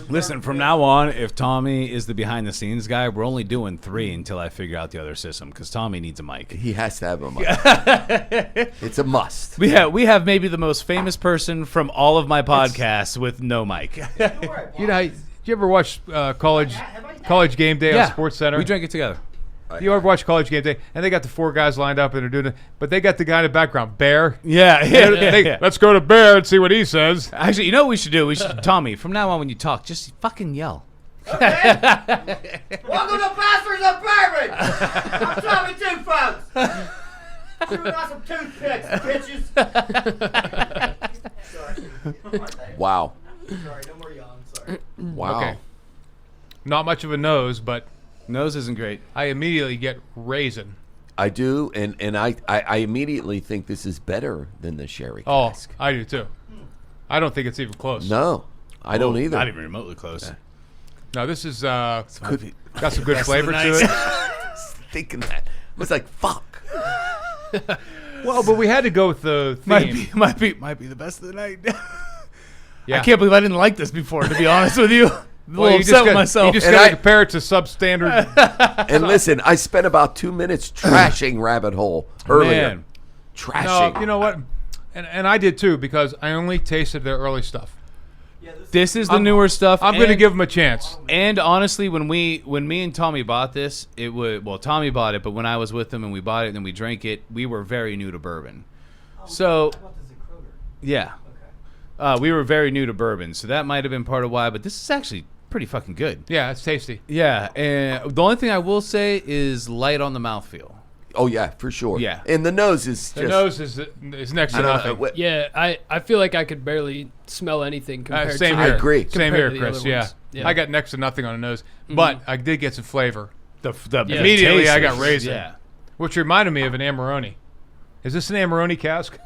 Listen, from now on, if Tommy is the behind the scenes guy, we're only doing 3 until I figure out the other system because Tommy needs a mic. He has to have a mic. It's a must. We have maybe the most famous person from all of my podcasts with no mic. You know, did you ever watch College Game Day on Sports Center? We drank it together. You ever watch College Game Day? And they got the 4 guys lined up and they're doing it, but they got the guy in the background, Bear. Yeah. Let's go to Bear and see what he says. Actually, you know what we should do? We should, Tommy, from now on when you talk, just fucking yell. Welcome to Bastards of Bourbon! I'm Tommy Two Folks! Chewing on some toothpicks, bitches! Sorry. Wow. Sorry, no more yawn, sorry. Wow. Okay. Not much of a nose, but Nose isn't great. I immediately get raisin. I do, and I immediately think this is better than the sherry Oh, cask. I do too. I don't think it's even close. No, I don't either. Not even remotely close. No, this is Could be. got some good flavor to night. it. Thinking that. I was like, fuck. Well, but we had to go with the theme. Might be the best of the night. Yeah. I can't believe I didn't like this before, to be honest with you. I'm a Well, little you upset with myself. You just And got I- to compare it to substandard. And listen, I spent about 2 minutes trashing Rabbit Hole earlier. Man. Trashing. No, you know what? And I did too because I only tasted their early stuff. Yeah, This is the newer stuff. I'm going to and- give them a chance. And honestly, when me and Tommy bought this, Tommy bought it, but when I was with him and we bought it and then we drank it, we were very new to bourbon. So I bought this at Kroger. yeah, Okay. we were very new to bourbon, so that might have been part of why. But this is actually pretty fucking good. Yeah, it's tasty. Yeah, and the only thing I will say is light on the mouthfeel. Oh, yeah, for sure. Yeah. And the nose is The just... nose is next I to don't know, nothing. what- Yeah, I feel like I could barely smell anything compared Same to here. I agree. Same compared here, to the Chris. other Yeah. ones. Yeah. I got next to nothing on the nose, but I did get some flavor, The Yeah. Immediately taste I got is- raisin. Yeah. which reminded me of an Amarone. Is this an Amarone cask?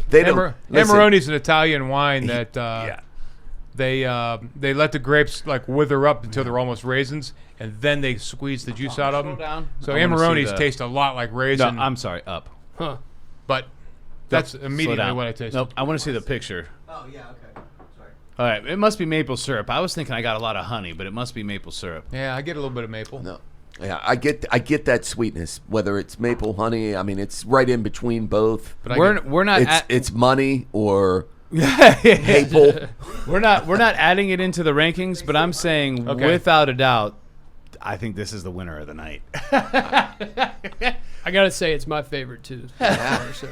They don't... listen, Amarone's an Italian wine that yeah. they let the grapes like wither up until they're almost raisins, and then they squeeze the juice out of them. down. So I wanna see Amarones the- taste a lot like No, raisin, I'm sorry. Up. Huh. but that's Slow immediately down. what I tasted. Nope. I want to see the picture. Oh, yeah, okay. Sorry. All right. It must be maple syrup. I was thinking I got a lot of honey, but it must be maple syrup. Yeah, I get a little bit of maple. No. Yeah, I get that sweetness, whether it's maple honey. I mean, it's right in between both. But I We're get, we're not It's money or at, maple. we're not adding it into the rankings, but I'm saying Okay. without a doubt, I think this is the winner of the night. I gotta say it's my favorite too. So.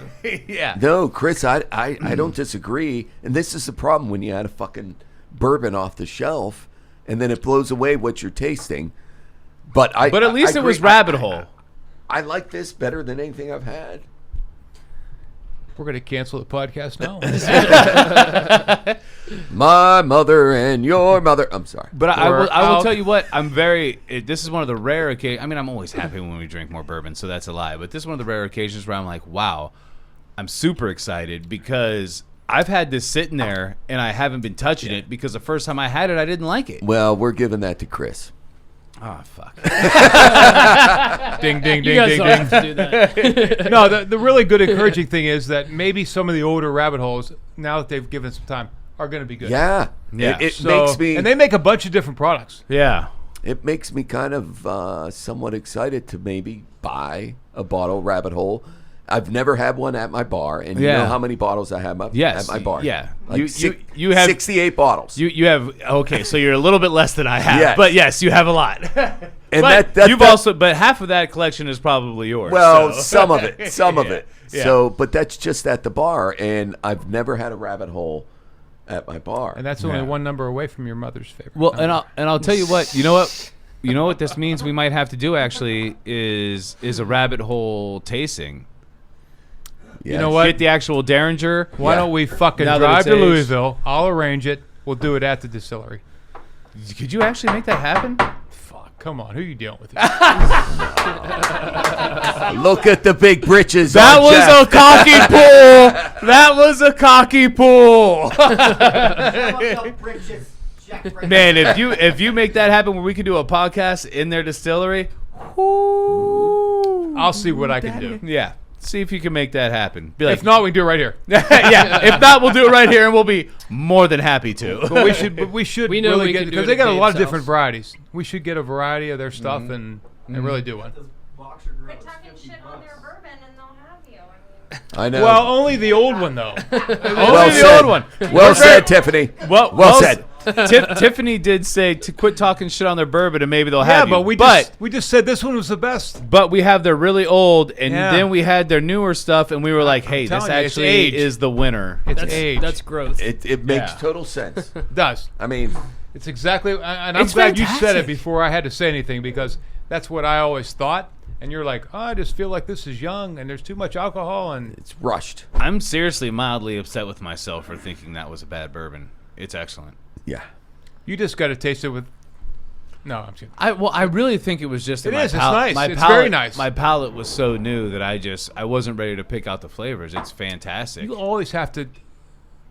Yeah. No, Chris, I don't disagree. And this is the problem when you add a fucking bourbon off the shelf and then it blows away what you're tasting. But But at least I it was agree. Rabbit Hole. I like this better than anything I've had. we're going to cancel the podcast now. My mother and your mother. I'm sorry. But I We're will out. tell you what, this is one of the rare occasions. I mean, I'm always happy when we drink more bourbon, so that's a lie. But this is one of the rare occasions where I'm like, wow, I'm super excited because I've had this sitting there and I haven't been touching it because the first time I had it, I didn't like it. Well, we're giving that to Chris. Oh, fuck. Ding, ding, You ding, guys ding, don't ding. have to do that. No, the really good encouraging thing is that maybe some of the older rabbit holes, now that they've given some time, are going to be good. Yeah. Yeah. It So- makes me. and they make a bunch of different products. Yeah. It makes me kind of somewhat excited to maybe buy a bottle Rabbit Hole I've never had one at my bar, and you Yeah. know how many bottles I have Yes, at my bar? yeah. Like You have 68 bottles. You have okay, so you're a little bit less than I have, Yes. but yes, you have a lot. And but that- you've that- also, but half of that collection is probably yours. Well, so. some of it, some of it. Yeah. So, but that's just at the bar, and I've never had a Rabbit Hole at my bar. And that's only Yeah. one number away from your mother's favorite. Well, number. and I'll tell you what. You know what this means. We might have to do actually is a Rabbit Hole tasting. Yes. You know what? Get the actual Derringer. Why Yeah. don't we fucking Now that drive it's to aged. Louisville? I'll arrange it. We'll do it at the distillery. Could you actually make that happen? Fuck, come on. Who you dealing with? Look at the big britches. That on was Jeff. a cocky pull. That was a cocky pull. Man, if you make that happen where we could do a podcast in their distillery, I'll see what I can do. yeah. See if you can make that happen. Be like, If not, we can do it right here. yeah. If not, we'll do it right here, and we'll be more than happy to. But we should We know really we get can do because it they at got a lot of Dave's different house. varieties. We should get a variety of their stuff and really do one. Those boxer grills. Quit talking shit on their bourbon and they'll have you. I mean, I know. Well, only the old one though. Only well the said. old one. Well said, Tiffany. Well said. Tiffany did say to quit talking shit on their bourbon, and maybe they'll Yeah, have you. but we just said this one was the best. But we have their really old, and Yeah. then we had their newer stuff, and we were like, hey, this telling you, it's actually aged. is the winner. It's That's age. that's growth. It makes Yeah. total sense. It does. I mean, It's exactly, and I'm It's glad you said fantastic. it before I had to say anything because that's what I always thought. And you're like, oh, I just feel like this is young and there's too much alcohol and it's rushed. I'm seriously mildly upset with myself for thinking that was a bad bourbon. It's excellent. Yeah. you just got to taste it with. No, I'm kidding. I really think it was just that It my is, it's pal- nice. my It's palate, very nice. My palate was so new that I wasn't ready to pick out the flavors. It's fantastic. You always have to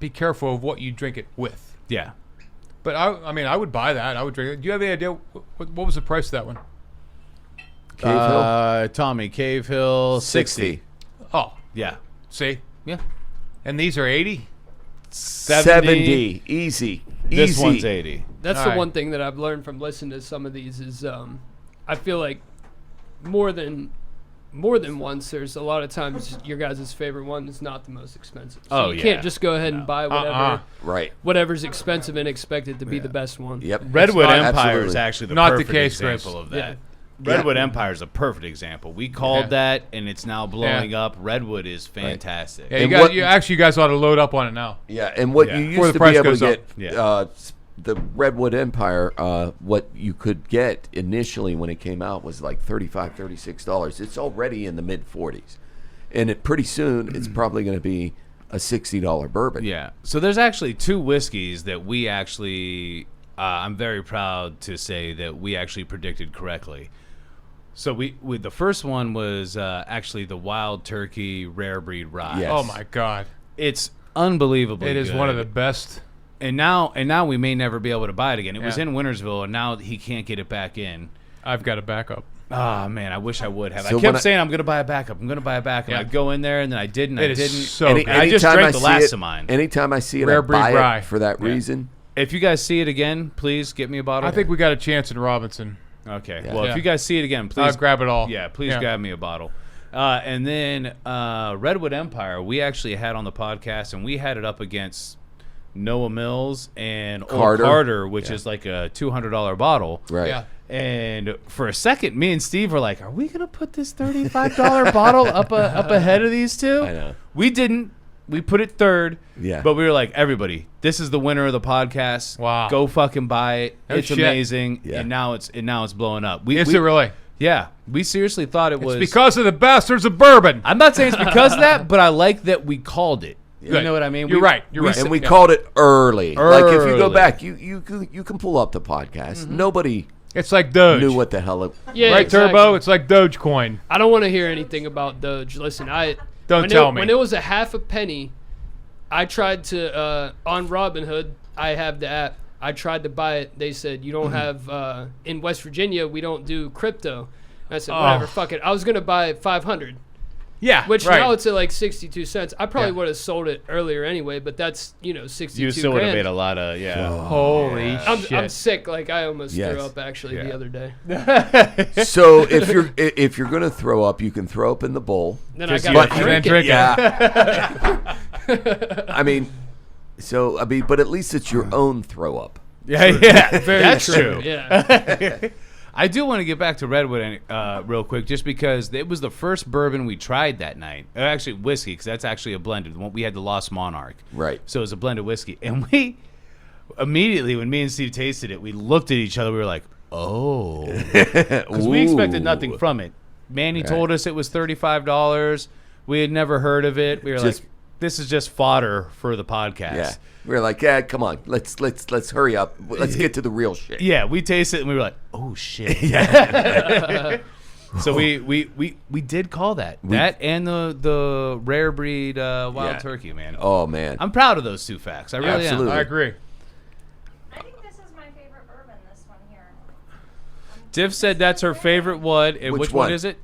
be careful of what you drink it with. Yeah. But I mean, I would buy that. I would drink it. Do you have any idea what was the price of that one? Cave Hill? Tommy Cave Hill 60. Oh, Yeah. see, Yeah. and these are 80. 70. Easy. This Easy. one's 80. That's All the right. one thing that I've learned from listening to some of these is I feel like more than once there's a lot of times your guys' favorite one is not the most expensive. So Oh, you yeah. can't just go ahead and buy whatever Right. whatever's expensive and expect it to be the best one. Yep. Redwood not- Empire is absolutely. actually the Not the perfect case, Chris. example of Yeah. that. Redwood Empire is a perfect example. We called Yeah. that, and it's now blowing up. Redwood is fantastic. Yeah, And you what- guys, you guys ought to load up on it now. Yeah, and what Yeah. you Before used the to be price able goes to up. get, Yeah. the Redwood Empire, what you could get initially when it came out was like $35, $36. It's already in the mid 40s, and pretty soon it's probably going to be a $60 bourbon. Yeah. So there's actually two whiskeys that we actually, I'm very proud to say that we actually predicted correctly. So the first one was actually the Wild Turkey Rare Breed Rye. Yes. Oh my God, It's unbelievably it is good. one of the best. And now we may never be able to buy it again. It was Yeah. in Wintersville, and now he can't get it back in. I've got a backup. Ah, man, I wish I would have. So I when kept I- saying I'm going to buy a backup. I'm going to buy a backup. Yeah. I'd go in there, and then I didn't. It I is didn't. so Any- good. I just anytime drank the see last it- of mine. Anytime I see it, Rare I buy Breed Rye. it for that Yeah. reason. If you guys see it again, please get me a bottle. I think we got a chance in Robinson. Okay. Yeah. Well, Yeah. if you guys see it again, I'll please grab it all. Yeah, please grab me a bottle. And then Redwood Empire, we actually had on the podcast, and we had it up against Noah Mills and Old Carter, which is like a $200 bottle. Right. Yeah. And for a second, me and Steve were like, "Are we gonna put this $35 bottle up ahead of these two?" I know. We didn't. We put it third. Yeah. But we were like, everybody, this is the winner of the podcast. Wow. Go fucking buy it. No It's shit. amazing. Yeah. And now it's blowing up. Is it really? Yeah. We seriously thought it was It's because of the bastards of bourbon. I'm not saying it's because of that, but I like that we called it. You Good. know what I mean? You're right. You're right. And said- we called it early. Like if you go Early. back, you can pull up the podcast. Nobody It's like Doge. knew what the hell it. Yeah, right, exactly. Turbo? It's like Dogecoin. I don't want to hear anything about Doge. Listen, Don't tell me. When it was a half a penny, I tried to on Robinhood. I have the app. I tried to buy it. They said you don't have in West Virginia. We don't do crypto. I said whatever, fuck it. I was gonna buy 500. Yeah, Which right. now it's at like 62 cents. I probably Yeah. would have sold it earlier anyway, but that's 62 You still would have grand. made a lot of Holy I'm shit. sick. Like I almost Yes. threw up actually Yeah. the other day. So if you're gonna throw up, you can throw up in the bowl. Then Just I you- got and to then drink it. drink Yeah. I mean, but at least it's your own throw up. Yeah, Very that's true. true. Yeah. I do want to get back to Redwood real quick, just because it was the first bourbon we tried that night. Actually, whiskey, because that's actually a blended one. We had the Lost Monarch. Right. So it was a blended whiskey. And we, immediately, when me and Steve tasted it, we looked at each other. We were like, oh. Because we expected nothing from it. Manny told us it was $35. We had never heard of it. We were Just- like, this is just fodder for the podcast. Yeah. We were like, yeah, come on, let's hurry up. Let's get to the real shit. Yeah, we tasted it and we were like, oh shit. So we did call that. That and the rare breed wild Yeah. turkey, man. Oh man. I'm proud of those two facts. I really Absolutely. I agree. I think this is my favorite bourbon, this one here. am. Div said that's her favorite one. And Which which one one? is it?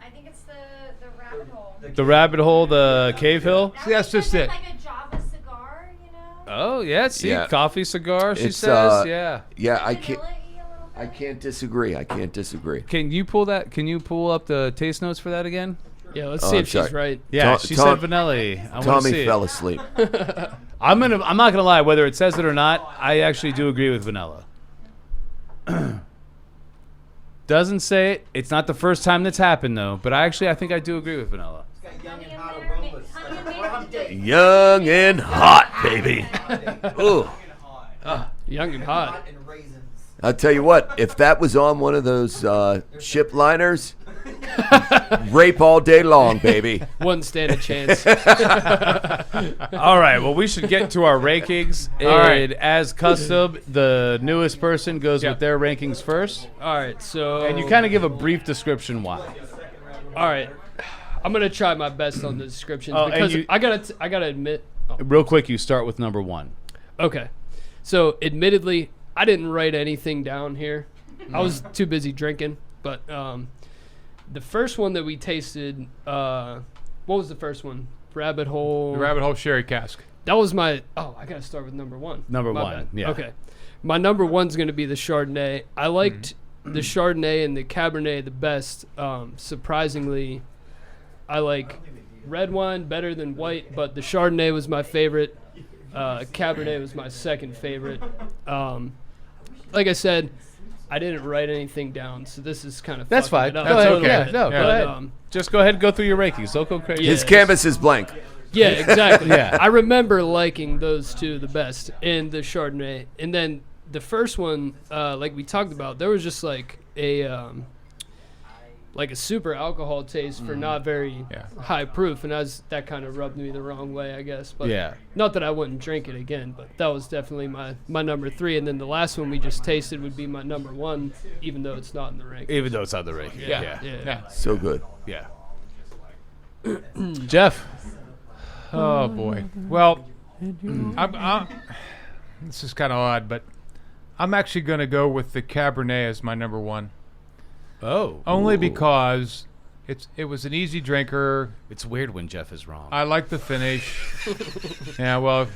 I think it's the Rabbit Hole. The Rabbit Hole, the Cave Hill? That See, that's was just it. like a Java cigar, you know? Oh, yeah. See, Yeah. coffee cigar, she It's, says. Yeah. Yeah, I can't. Vanilla-y a little bit. I can't disagree. I can't disagree. Can you pull that? Can you pull up the taste notes for that again? Yeah, let's Oh, see I'm if she's sorry. right. Yeah, Tom- she Tom- said vanilla. I want to Tommy see fell it. asleep. I'm not gonna lie. Whether it says it or not, I actually do agree with vanilla. Doesn't say it. It's not the first time that's happened though. But I think I do agree with vanilla. It's got young Honey and in hot there, aromas. honey in Like a there. prom date. Young and hot, baby. Ooh. Young and hot. Hot and raisins. I'll tell you what. If that was on one of those ship liners, rape all day long, baby. Wouldn't stand a chance. All right. Well, we should get to our rankings. And right. as custom, the newest person goes Yep. with their rankings first, All right, so and you kind of give a brief description why. All right, I'm gonna try my best on the descriptions Oh, and because you- I gotta admit. Oh, Real quick, you start with number one. okay, so admittedly, I didn't write anything down here. I was too busy drinking. But the first one that we tasted, what was the first one? Rabbit Hole. The Rabbit Hole Sherry Cask. That was my. Oh, I gotta start with number one. Number My one, bad. yeah. Okay, my number one's gonna be the Chardonnay. I liked the Chardonnay and the Cabernet the best. Surprisingly, I like red wine better than white, but the Chardonnay was my favorite. Cabernet was my second favorite. Like I said, I didn't write anything down, so this is kind of That's fucking fine. it up Go a ahead. little Yeah, bit. no, go Yeah. ahead. Just go ahead and go through your rankings. Don't go crazy. Yeah. His canvas is blank. Yeah, exactly. Yeah. I remember liking those two the best and the Chardonnay. And then the first one, like we talked about, there was just like a super alcohol taste for not very Yeah. high proof, and that kind of rubbed me the wrong way, I guess. But Yeah. not that I wouldn't drink it again, but that was definitely my number three. And then the last one we just tasted would be my number one, even though it's not in the rank. Even though it's on the ranking. Yeah. Yeah. So good. Yeah. Jeff. Oh boy. Well, this is kind of odd, but I'm actually going to go with the Cabernet as my number one, Oh. only because it was an easy drinker. It's weird when Jeff is wrong. I like the finish. Yeah, well,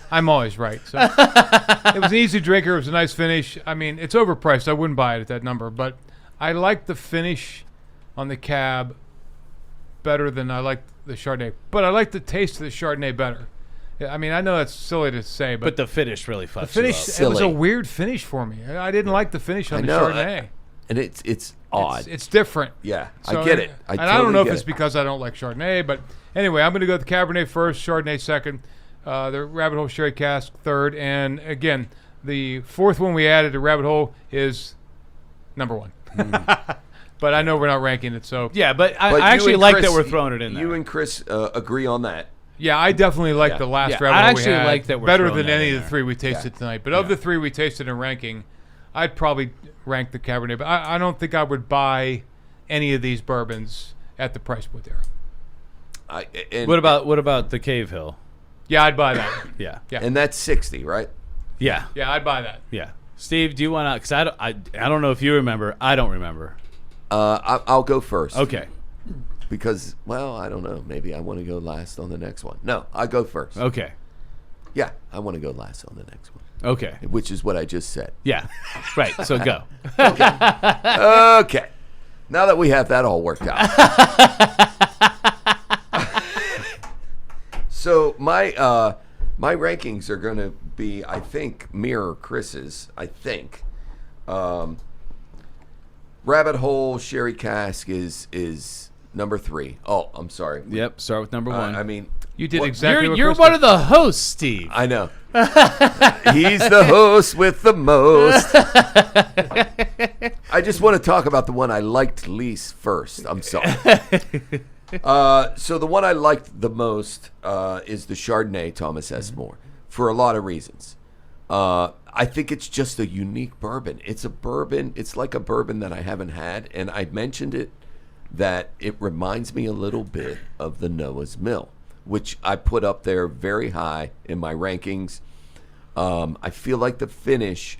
I'm always right. So it was an easy drinker. It was a nice finish. I mean, it's overpriced. I wouldn't buy it at that number, but I like the finish on the cab better than I like the Chardonnay. But I like the taste of the Chardonnay better. Yeah, I mean, I know that's silly to say, but but the finish really fucks the finish, you up. it was a Silly. weird finish for me. I didn't like the finish on I the know, Chardonnay. And it's odd. It's different. Yeah, So, I get it. and totally I don't know if get it's it. because I don't like Chardonnay, but anyway, I'm going to go with the Cabernet first, Chardonnay second, the Rabbit Hole Sherry Cask third, and again, the fourth one we added to Rabbit Hole is number one. But I know we're not ranking it, so Yeah, but I But you actually and like Chris- that we're throwing it in there. You and Chris agree on that. yeah, I definitely like Yeah. the last Yeah, Rabbit I Hole actually we had like that we're better throwing than that any in of the there. three we tasted tonight. But of the three we tasted in ranking, I'd probably rank the Cabernet. But I don't think I would buy any of these bourbons at the price point there. What about the Cave Hill? Yeah, I'd buy that. Yeah. Yeah. And that's 60, right? Yeah. Yeah, I'd buy that. Yeah. Steve, do you want to? Because I don't know if you remember. I don't remember. I'll go first. Okay. because, well, I don't know. Maybe I want to go last on the next one. No, I go first. Okay. Yeah, I want to go last on the next one, Okay. which is what I just said. Yeah. Right. So go. Okay. Now that we have that all worked out. So my rankings are going to be, I think, mirror Chris's, I think. Rabbit Hole Sherry Cask is number 3. Oh, I'm sorry. Yep. Start with number 1. I mean, You did what- exactly what You're Chris one did. of the hosts, Steve. I know. He's the host with the most. I just want to talk about the one I liked least first. I'm sorry. So the one I liked the most is the Chardonnay Thomas S. Moore for a lot of reasons. I think it's just a unique bourbon. It's a bourbon. It's like a bourbon that I haven't had, and I mentioned it that it reminds me a little bit of the Noah's Mill, which I put up there very high in my rankings. I feel like the finish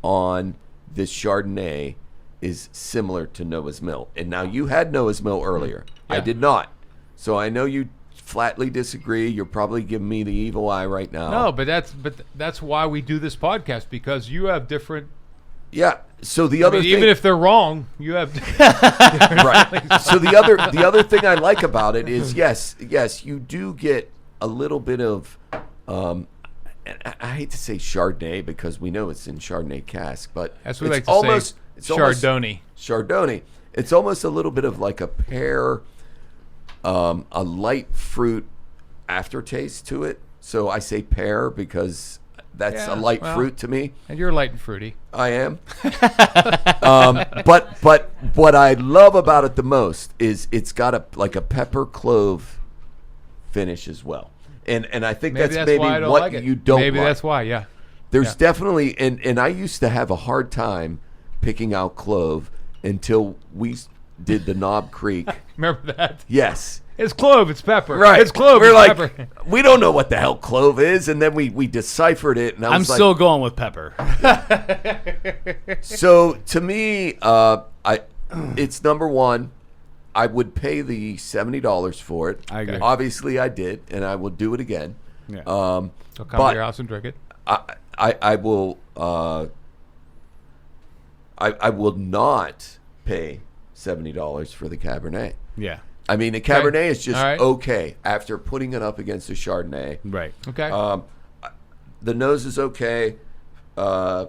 on this Chardonnay is similar to Noah's Mill. And now you had Noah's Mill earlier. I Yeah. did not. So I know you flatly disagree. You're probably giving me the evil eye right now. No, but that's why we do this podcast, because you have different. Yeah. So the I other mean, thing, even if they're wrong, you have. right. So the other thing I like about it is yes, you do get a little bit of and I hate to say Chardonnay because we know it's in Chardonnay cask, but As we it's like to almost, say, it's almost Chardonnay. Chardonnay. It's almost a little bit of like a pear, a light fruit aftertaste to it. So I say pear because that's Yeah, a light well. fruit to me. And you're light and fruity. I am. But what I love about it the most is it's got a pepper clove finish as well. And I think Maybe that's that's why I don't what like it. you don't Maybe like. that's why. Yeah. There's Yeah. definitely and I used to have a hard time picking out clove until we did the Knob Creek. Remember that? Yes. It's clove. It's pepper. Right. It's clove. We're it's like, pepper. we don't know what the hell clove is, and then we deciphered it, and I I'm was like, still going with pepper. so to me, it's number 1. I would pay the $70 for it. I agree. Obviously, I did, and I will do it again. Yeah. So come but- to your house and drink it. I will. I will not pay $70 for the Cabernet. Yeah. I mean, the Cabernet is just All right. okay after putting it up against the Chardonnay. Right. Okay. The nose is okay. Yeah,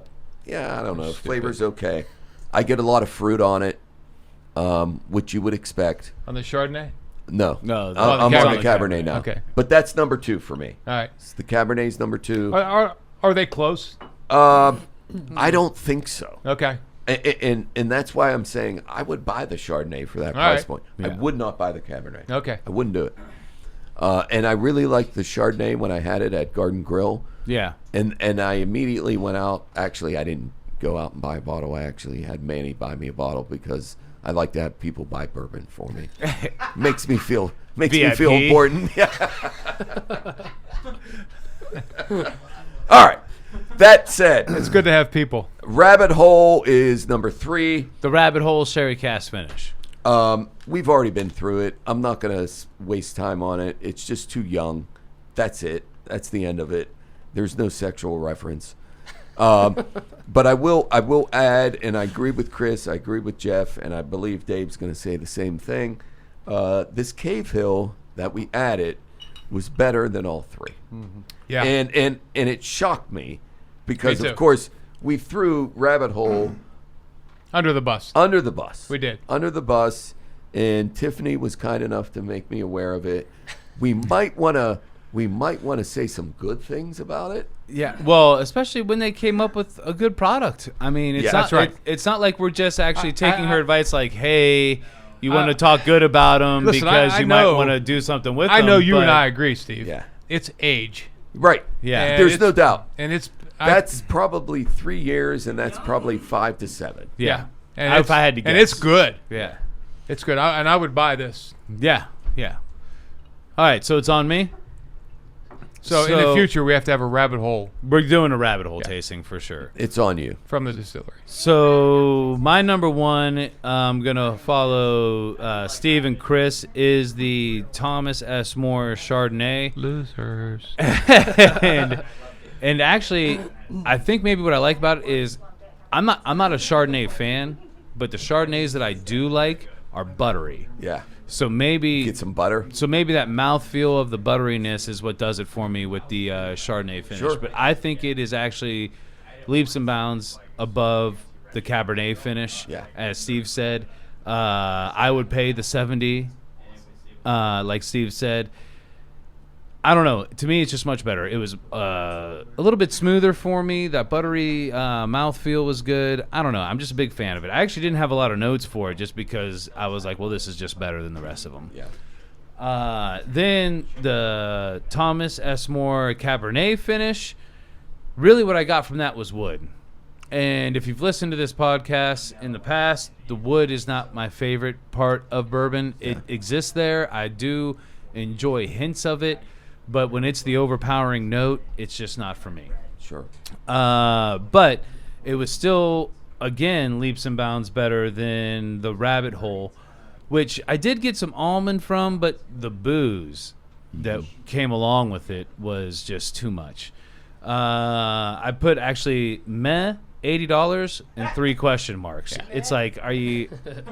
I don't know. Flavor's okay. I get a lot of fruit on it, which you would expect. On the Chardonnay. No, No, I'm the on the Cabernet. Cabernet now. Okay. But that's number 2 for me. All right. The Cabernet's number 2. Are they close? I don't think so. Okay. And that's why I'm saying I would buy the Chardonnay for that All price right. point. Yeah. I would not buy the Cabernet. Okay. I wouldn't do it. And I really liked the Chardonnay when I had it at Garden Grill. Yeah. And I immediately went out. Actually, I didn't go out and buy a bottle. I actually had Manny buy me a bottle because I like to have people buy bourbon for me. Makes me feel VIP. important. All right. That said, It's good to have people. Rabbit Hole is number 3. The Rabbit Hole Sherry Cask finish. We've already been through it. I'm not going to waste time on it. It's just too young. That's it. That's the end of it. There's no sexual reference. But I will add, and I agree with Chris, I agree with Jeff, and I believe Dave's going to say the same thing. This Cave Hill that we added was better than all 3. Yeah. And it shocked me because, Me of too. course, we threw Rabbit Hole Under the bus. under the bus. We did. Under the bus, and Tiffany was kind enough to make me aware of it. We might want to say some good things about it. Yeah. Well, especially when they came up with a good product. I mean, it's Yeah, not that's right. it's not like we're just actually taking I- her advice like, "Hey, you want to talk good about them Listen, because I you might know- want to do something with I them." know you and but- I agree, Steve. Yeah. It's age. Right. Yeah. And There's it's- no doubt. And it's That's probably 3 years, and that's probably 5 to 7. Yeah. And If it's- I had to guess. And it's good. Yeah. It's good. I would buy this. Yeah. Yeah. All right, so it's on me. So in the future, we have to have a Rabbit Hole We're doing a Rabbit Hole tasting for sure. It's on you. from the distillery. So my number one, I'm gonna follow Steve and Chris, is the Thomas S. Moore Chardonnay. Losers. and actually, I think maybe what I like about it is I'm not a Chardonnay fan, but the Chardonnays that I do like are buttery. Yeah. So maybe Get some butter. So maybe that mouthfeel of the butteriness is what does it for me with the Chardonnay finish. Sure. But I think it is actually leaps and bounds above the Cabernet finish. Yeah. As Steve said, I would pay the $70, like Steve said. I don't know. To me, it's just much better. It was a little bit smoother for me. That buttery mouthfeel was good. I don't know. I'm just a big fan of it. I actually didn't have a lot of notes for it just because I was like, well, this is just better than the rest of them. Yeah. Then the Thomas S. Moore Cabernet finish. Really what I got from that was wood. And if you've listened to this podcast in the past, the wood is not my favorite part of bourbon. It exists there. I do enjoy hints of it. But when it's the overpowering note, it's just not for me. Sure. But it was still, again, leaps and bounds better than the Rabbit Hole, which I did get some almond from, but the booze that came along with it was just too much. I put actually $80 and 3 question marks. Yeah. It's like, are you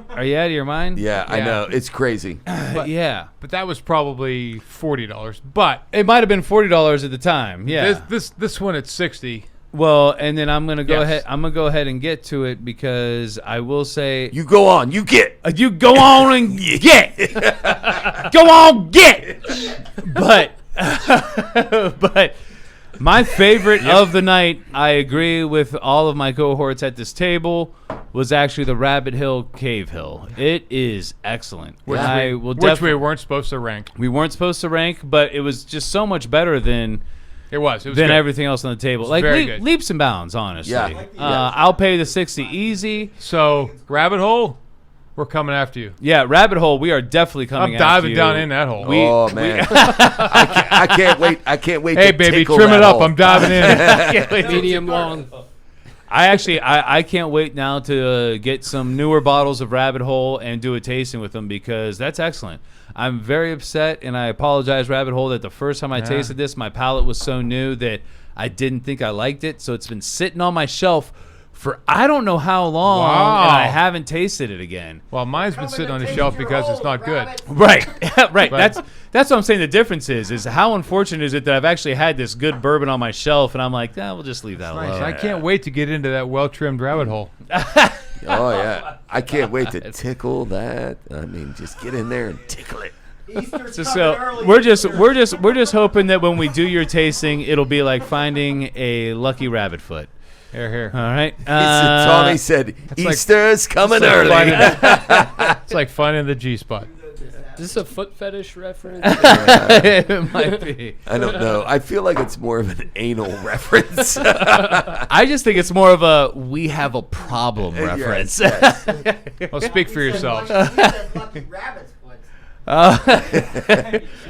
out of your mind? Yeah, I know. It's crazy. Yeah. But that was probably $40. But It might have been $40 at the time. Yeah. this one at $60. Well, and then I'm gonna go Yes. ahead. I'm gonna go ahead and get to it because I will say You go on. You get. you go on and get. Go on, get. But but my favorite of the night, I agree with all of my cohorts at this table, was actually the Rabbit Hill Cave Hill. It is excellent. Which we weren't supposed to rank. We weren't supposed to rank, but it was just so much better than It was than good. everything else on the table. Like very good. leaps and bounds, honestly. Yeah. I'll pay the 60 easy. So, Rabbit Hole, we're coming after you. Yeah, Rabbit Hole, we are definitely coming I'm after diving you. down in that hole. Oh man. I can't wait. I can't wait. Hey, to baby, tickle trim that it up. hole. I'm diving in. Medium long. I can't wait now to get some newer bottles of Rabbit Hole and do a tasting with them because that's excellent. I'm very upset, and I apologize, Rabbit Hole, that the first time I tasted this, my palate was so new that I didn't think I liked it. So it's been sitting on my shelf for I don't know how long, Wow. and I haven't tasted it again. Well, mine's been sitting on the shelf because it's not good. Right, right. That's what I'm saying. The difference is how unfortunate is it that I've actually had this good bourbon on my shelf, and I'm like, we'll just leave that alone. Nice. I can't wait to get into that well-trimmed rabbit hole. Oh yeah. I can't wait to tickle that. I mean, just get in there and tickle it. So we're just hoping that when we do your tasting, it'll be like finding a lucky rabbit foot. Here. All right. Tommy said, Easter's coming early. It's like finding the G-spot. Is this a foot fetish reference? It might be. I don't know. I feel like it's more of an anal reference. I just think it's more of a we have a problem reference. Yes. Well, speak for yourselves. Lucky rabbit's foot.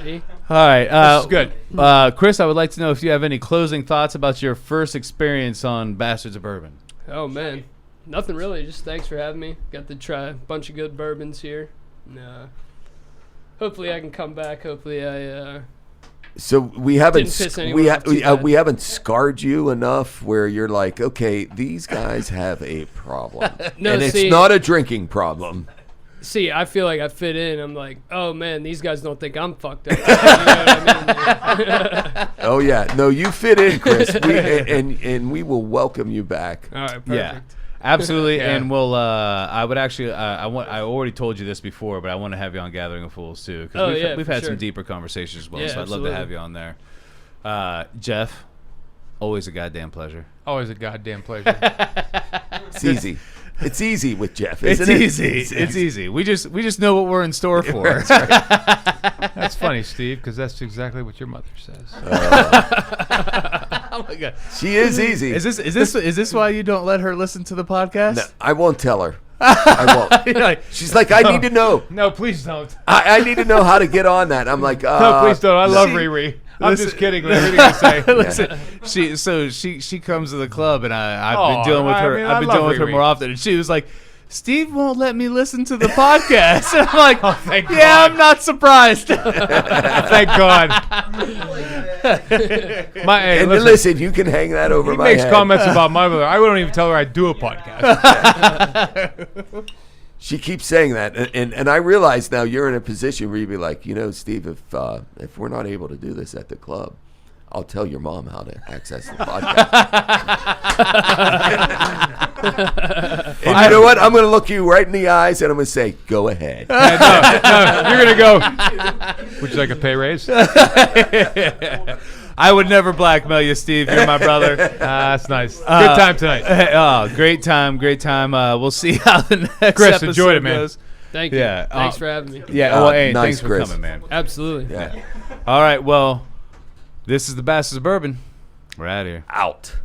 See? All right. This is good. Chris, I would like to know if you have any closing thoughts about your first experience on Bastards of Bourbon. Oh, man. Nothing really. Just thanks for having me. Got to try a bunch of good bourbons here. And, hopefully I can come back. Hopefully I... So we haven't Didn't piss anyone off too bad. we haven't scarred you enough where you're like, okay, these guys have a problem, No, and see- it's not a drinking problem. See, I feel like I fit in. I'm like, oh, man, these guys don't think I'm fucked up. You know what I mean? Oh yeah, no, you fit in, Chris, and we will welcome you back. All right, perfect. Yeah. Absolutely, Yeah. and we'll. I would actually. I already told you this before, but I want to have you on Gathering of Fools too, because we've for had sure. some deeper conversations as well. Yeah, So I'd love to absolutely. have you on there. Jeff, always a goddamn pleasure. Always a goddamn pleasure. It's easy. It's easy with Jeff, It's isn't it? easy. It's easy. We just know what we're in store for. That's funny, Steve, because that's exactly what your mother says. Oh my god. She is easy. Is this why you don't let her listen to the podcast? No, I won't tell her. I won't. You're like, She's like, I need to know. No, please don't. I need to know how to get on that. I'm like, No, please don't. I love Riri. I'm just kidding with everything I say. Listen, she comes to the club, and I've been Oh, dealing with her. I mean, I've been I love dealing with her Riri. more often, and she was like, "Steve won't let me listen to the podcast." And I'm like, thank "Yeah, God. I'm not surprised." Thank God. Hey, And listen, you can hang that over he my makes head. comments about my mother. I wouldn't even tell her I do a podcast. She keeps saying that, and I realize now you're in a position where you'd be like, Steve, if we're not able to do this at the club, I'll tell your mom how to access the podcast. And you know what? I'm going to look you right in the eyes, and I'm going to say, go ahead. No, you're gonna go. Would you like a pay raise? I would never blackmail you, Steve. You're my brother. That's nice. Good time tonight. Oh, great time. We'll see how the next Chris, episode enjoyed it, man. goes. Thank you. Yeah, Thanks for having me. Yeah. Well, hey, Nice, thanks for Chris. coming, man. Absolutely. Yeah. All right. Well, this is the Bastards of Bourbon. We're out of here. Out.